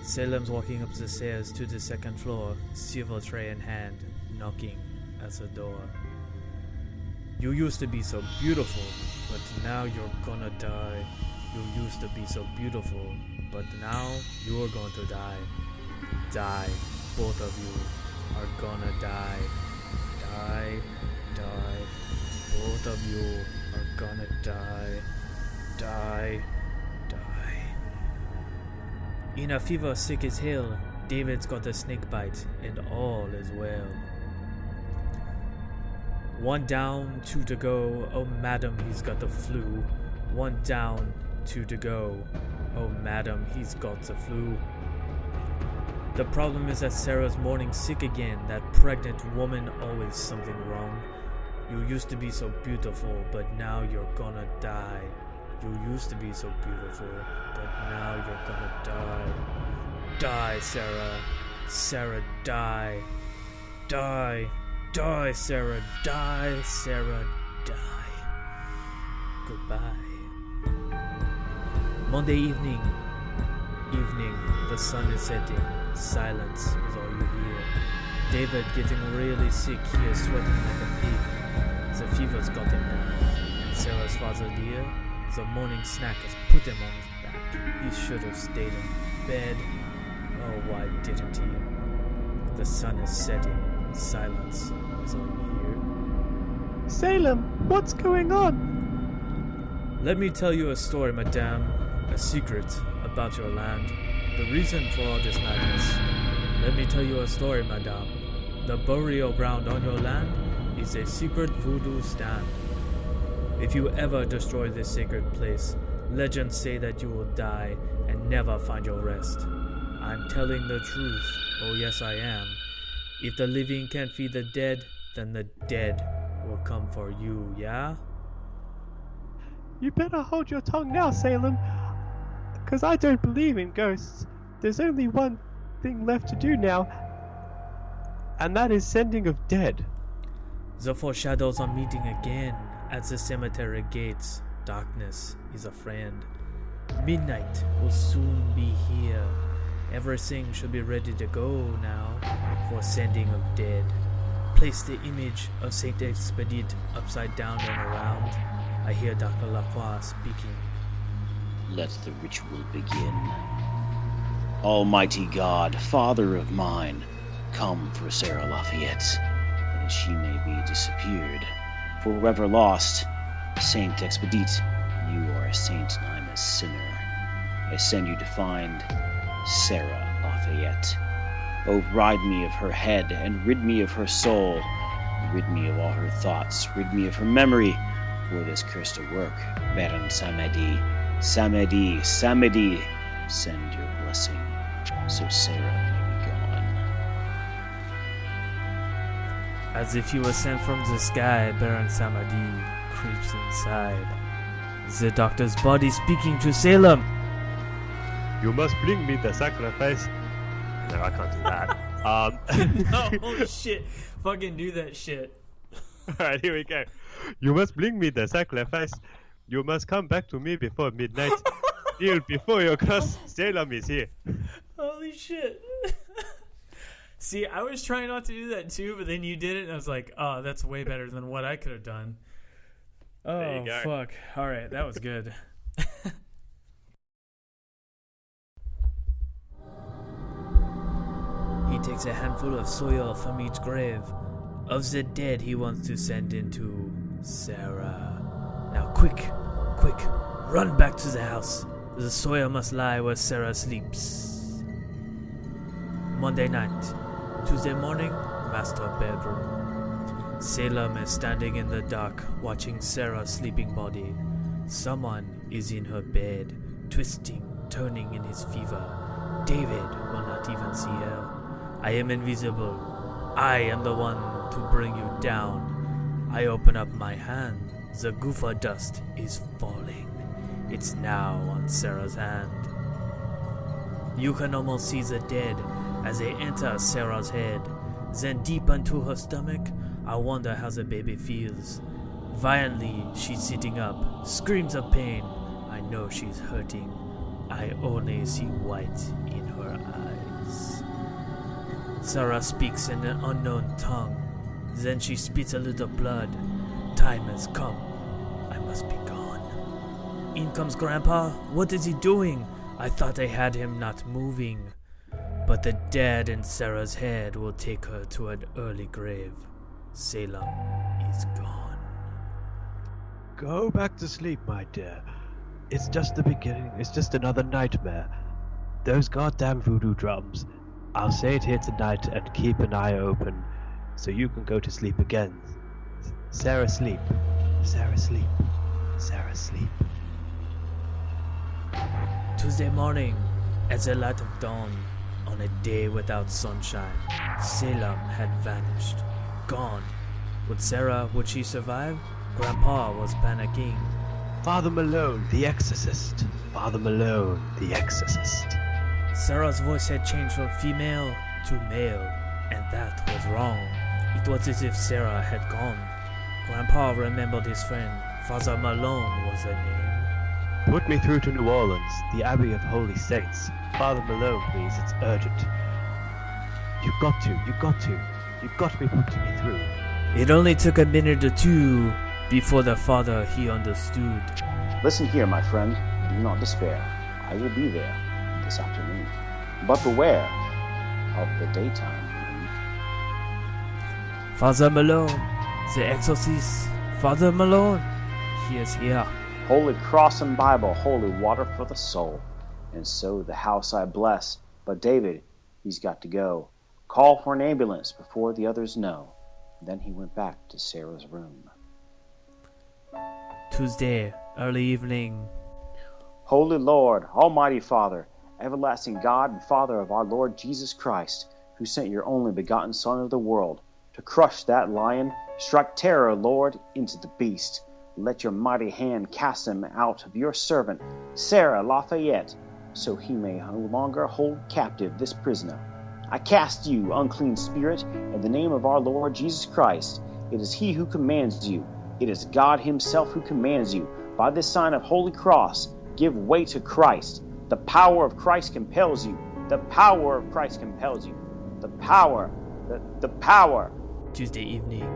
J: Salem's walking up the stairs to the second floor, silver tray in hand, knocking at the door. You used to be so beautiful, but now you're gonna die. You used to be so beautiful, but now you're going to die. Die. Both of you are gonna die. Die. Die. Both of you are gonna die. Die. Die. In a fever sick as hell, David's got a snake bite, and all is well. 1 down, 2 to go. Oh, madam, he's got the flu. 1 down, 2 to go. Oh, madam, he's got the flu. The problem is that Sarah's morning sick again. That pregnant woman, always something wrong. You used to be so beautiful, but now you're gonna die. You used to be so beautiful, but now you're gonna die. Die, Sarah. Sarah, die. Die. Die, Sarah. Die, Sarah. Die. Goodbye. Monday evening. The sun is setting. Silence is all you hear. David getting really sick here, sweating like a pig. The fever's got him now. And Sarah's father dear, the morning snack has put him on his back. He should have stayed in bed. Oh, why didn't he? The sun is setting. Silence is all you hear.
D: Salem, what's going on?
J: Let me tell you a story, madame. A secret about your land. The reason for all this madness. Let me tell you a story, madame. The burial ground on your land is a secret voodoo stand. If you ever destroy this sacred place, legends say that you will die and never find your rest. I'm telling the truth. Oh yes, I am. If the living can't feed the dead, then the dead will come for you, yeah?
D: You better hold your tongue now, Salem. Because I don't believe in ghosts. There's only one thing left to do now, and that is sending of dead.
J: The four shadows are meeting again at the cemetery gates. Darkness is a friend. Midnight will soon be here. Everything should be ready to go now for sending of dead. Place the image of Saint Expedite upside down and around. I hear Dr. Lacroix speaking.
I: Let the ritual begin. Almighty God, Father of mine, come for Sarah Lafayette, as she may be disappeared. Forever lost, Saint Expedite, you are a saint and I'm a sinner. I send you to find Sarah Lafayette. Oh, ride me of her head and rid me of her soul. Rid me of all her thoughts, rid me of her memory. For this curse to work, Baron Samedi, Samedi, Samedi, send your blessing, so Sarah may be
J: As if he was sent from the sky, Baron Samedi creeps inside. The doctor's body speaking to Salem.
D: You must bring me the sacrifice. No, I can't do that.
C: No, holy shit. Fucking do that shit.
D: Alright, here we go. You must bring me the sacrifice. You must come back to me before midnight. Still before your cross, Salem is here.
C: Holy shit. See, I was trying not to do that too, but then you did it, and I was like, oh, that's way better than what I could have done. Oh, fuck. Alright, that was good.
J: He takes a handful of soil from each grave. Of the dead he wants to send into Sarah. Now quick, run back to the house. The soil must lie where Sarah sleeps. Monday night. Tuesday morning, master bedroom. Salem is standing in the dark, watching Sarah's sleeping body. Someone is in her bed, twisting, turning in his fever. David will not even see her. I am invisible. I am the one to bring you down. I open up my hand. The goofer dust is falling. It's now on Sarah's hand. You can almost see the dead as they enter Sarah's head. Then deep into her stomach, I wonder how the baby feels. Violently, she's sitting up, screams of pain. I know she's hurting. I only see white in her eyes. Sarah speaks in an unknown tongue. Then she spits a little blood. Time has come. I must be gone. In comes Grandpa. What is he doing? I thought I had him not moving. But the dead in Sarah's head will take her to an early grave. Salem is gone.
D: Go back to sleep, my dear. It's just the beginning. It's just another nightmare. Those goddamn voodoo drums. I'll say it here tonight and keep an eye open so you can go to sleep again. Sarah, sleep. Sarah, sleep. Sarah, sleep.
J: Tuesday morning, at the light of dawn, on a day without sunshine, Salem had vanished. Gone. Would she survive? Grandpa was panicking.
D: Father Malone, the exorcist. Father Malone, the exorcist.
J: Sarah's voice had changed from female to male, and that was wrong. It was as if Sarah had gone. Grandpa remembered his friend. Father Malone was her name.
D: Put me through to New Orleans, the Abbey of Holy Saints. Father Malone, please, it's urgent. You've got to be putting me through.
J: It only took a minute or two before the father he understood.
I: Listen here, my friend. Do not despair. I will be there this afternoon. But beware of the daytime.
J: Father Malone, the exorcist. Father Malone, he is here.
I: Holy cross and Bible, holy water for the soul. And so the house I bless. But David, he's got to go. Call for an ambulance before the others know. Then he went back to Sarah's room.
J: Tuesday, early evening.
I: Holy Lord, Almighty Father, everlasting God and Father of our Lord Jesus Christ, who sent your only begotten Son of the world to crush that lion, strike terror, Lord, into the beast. Let your mighty hand cast him out of your servant, Sarah Lafayette, so he may no longer hold captive this prisoner. I cast you, unclean spirit, in the name of our Lord Jesus Christ. It is he who commands you. It is God himself who commands you. By this sign of holy cross, give way to Christ. The power of Christ compels you. The power of Christ compels you. The power.
J: Tuesday evening.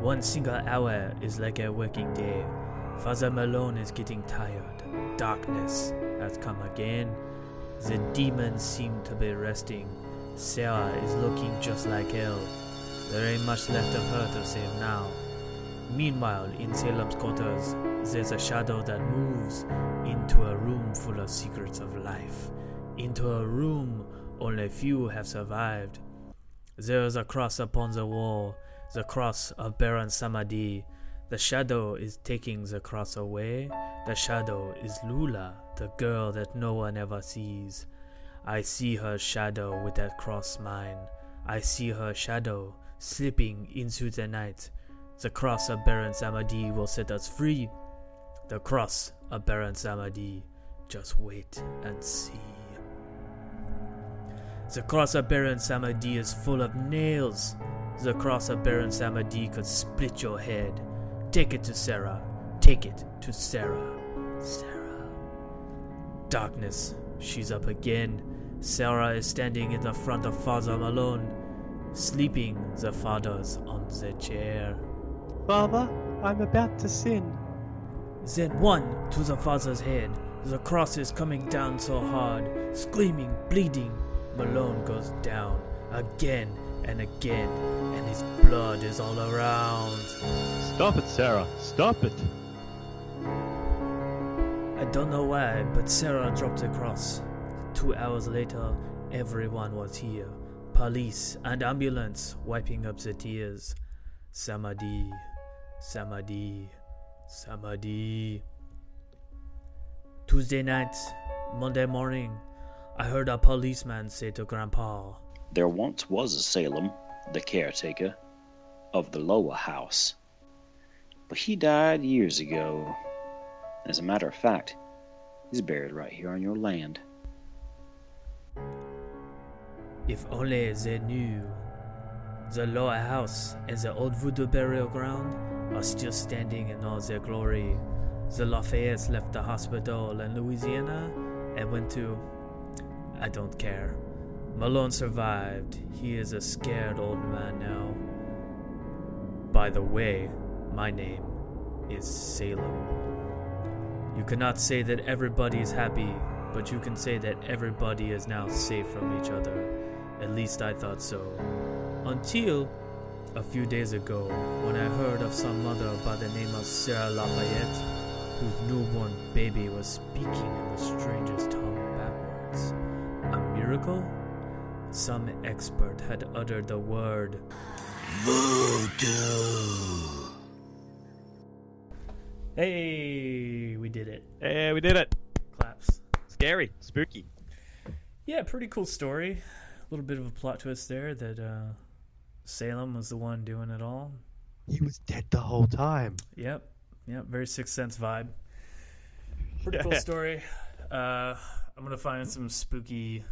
J: One single hour is like a working day. Father Malone is getting tired. Darkness has come again. The demons seem to be resting. Sarah is looking just like hell. There ain't much left of her to save now. Meanwhile, in Salem's quarters, there's a shadow that moves into a room full of secrets of life. Into a room only few have survived. There is a cross upon the wall, the cross of Baron Samedi. The shadow is taking the cross away. The shadow is Lula, the girl that no one ever sees. I see her shadow with that cross mine. I see her shadow slipping into the night. The cross of Baron Samedi will set us free. The cross of Baron Samedi. Just wait and see. The cross of Baron Samedi is full of nails. The cross of Baron Samedi could split your head. Take it to Sarah. Take it to Sarah. Sarah. Darkness. She's up again. Sarah is standing in the front of Father Malone. Sleeping, the father's on the chair.
D: Father, I'm about to sin.
J: Then one to the father's head. The cross is coming down so hard. Screaming, bleeding. Malone goes down again and again, and his blood is all around.
D: Stop it, Sarah. Stop it.
J: I don't know why, but Sarah dropped the cross. 2 hours later, everyone was here. Police and ambulance wiping up the tears. Samedi, Samedi, Samedi. Tuesday night, Monday morning, I heard a policeman say to Grandpa,
I: There once was a Salem, the caretaker, of the lower house. But he died years ago. As a matter of fact, he's buried right here on your land.
J: if only they knew. The lower house and the old Voodoo burial ground are still standing in all their glory. The Lafayettes left the hospital in Louisiana and went to... I don't care. Malone survived. He is a scared old man now. By the way, my name is Salem. You cannot say that everybody is happy, but you can say that everybody is now safe from each other. At least I thought so. Until a few days ago, when I heard of some mother by the name of Sarah Lafayette, whose newborn baby was speaking in the strangest tongue backwards. A miracle? Some expert had uttered the word Voodoo. Hey, we did it.
D: Hey, we did it.
J: Claps.
D: Scary. Spooky.
C: Yeah, pretty cool story. A little bit of a plot twist there that Salem was the one doing it all.
D: He was dead the whole time.
C: Yep, very Sixth Sense vibe. Pretty cool story. I'm going to find some spooky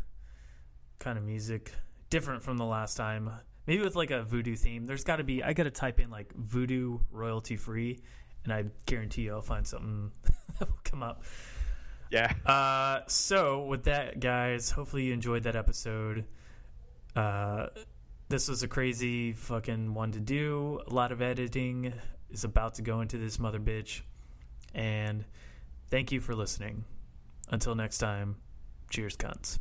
C: kind of music, different from the last time. Maybe with like a voodoo theme. There's got to be, I got to type in like voodoo royalty free, and I guarantee you I'll find something that will come up.
D: Yeah.
C: So with that, guys, hopefully you enjoyed that episode. This was a crazy fucking one to do. A lot of editing is about to go into this mother bitch. And thank you for listening. Until next time, cheers, cunts.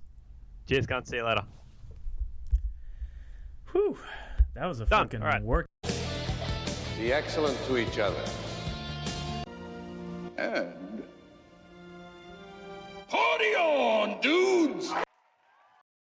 D: Cheers, cunts. See you later.
C: Whew. That was a fucking work.
K: Be excellent to each other. And party on, dudes!